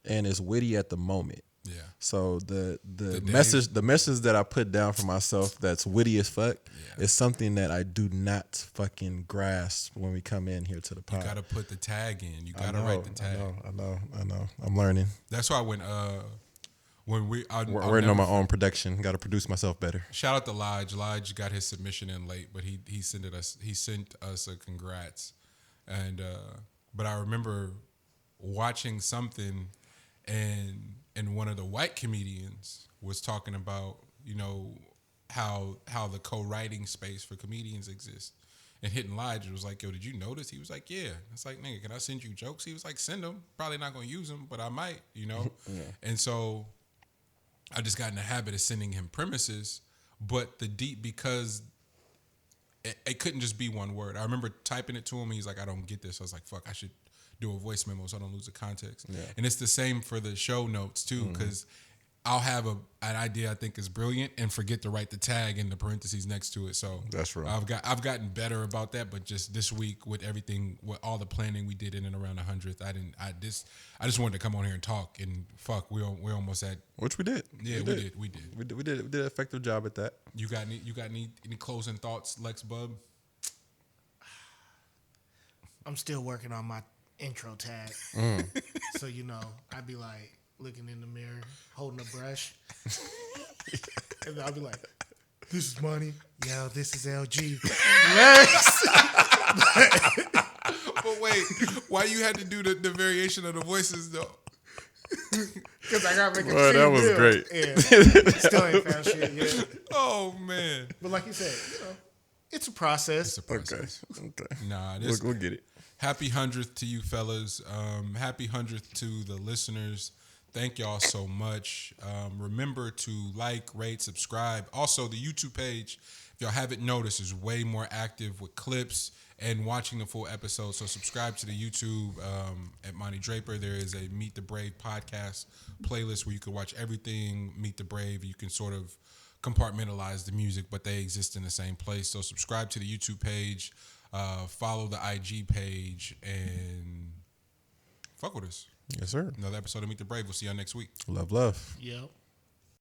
and it's witty at the moment, Yeah. So the days- message that I put down for myself that's witty as fuck Yeah. is something that I do not fucking grasp when we come in here to the pod. You got to put the tag in. You got to write the tag. I know. I'm learning. That's why when we Working on my own production. Got to produce myself better. shout out to Lige. Lige got his submission in late, but he sent us a congrats. And but I remember watching something and one of the white comedians was talking about, you know, how the co-writing space for comedians exists. And hitting Lige was like, yo, did you notice? He was like, yeah. It's like, nigga, can I send you jokes? He was like, send them. Probably not going to use them, but I might, you know? Yeah. And so I just got in the habit of sending him premises, but because it couldn't just be one word. I remember typing it to him. He's like, I don't get this. I was like, fuck, I should do a voice memo so I don't lose the context. Yeah. And it's the same for the show notes too, because I'll have an idea I think is brilliant and forget to write the tag in the parentheses next to it. So That's real. I've gotten better about that, but just this week with everything, with all the planning we did in and around the 100th, I just wanted to come on here and talk, and fuck, we're almost at. Which we did. Yeah, we did. We did an effective job at that. You got any closing thoughts, Lex Bub? I'm still working on my intro tag. So, you know, I'd be like looking in the mirror, holding a brush. And I'll be like, this is money. Yo, this is LG. But wait, why you had to do the variation of the voices though? Because I got to make a Boy, that clean was bill. great. Yeah. Still ain't found shit yet. Oh man, But like you said, you know, it's a process. it's a process. Okay. Nah, We'll get it. Happy 100th to you fellas. Happy 100th to the listeners. Thank y'all so much. Remember to like, rate, subscribe. Also, the YouTube page, if y'all haven't noticed, is way more active with clips and watching the full episode. So subscribe to the YouTube at Monty Draper. There is a Meet the Brave podcast playlist where you can watch everything Meet the Brave. You can sort of compartmentalize the music, but they exist in the same place. So subscribe to the YouTube page. Follow the IG page and fuck with us. Yes, sir. Another episode of Meet the Brave. We'll see y'all next week. Love. Yep.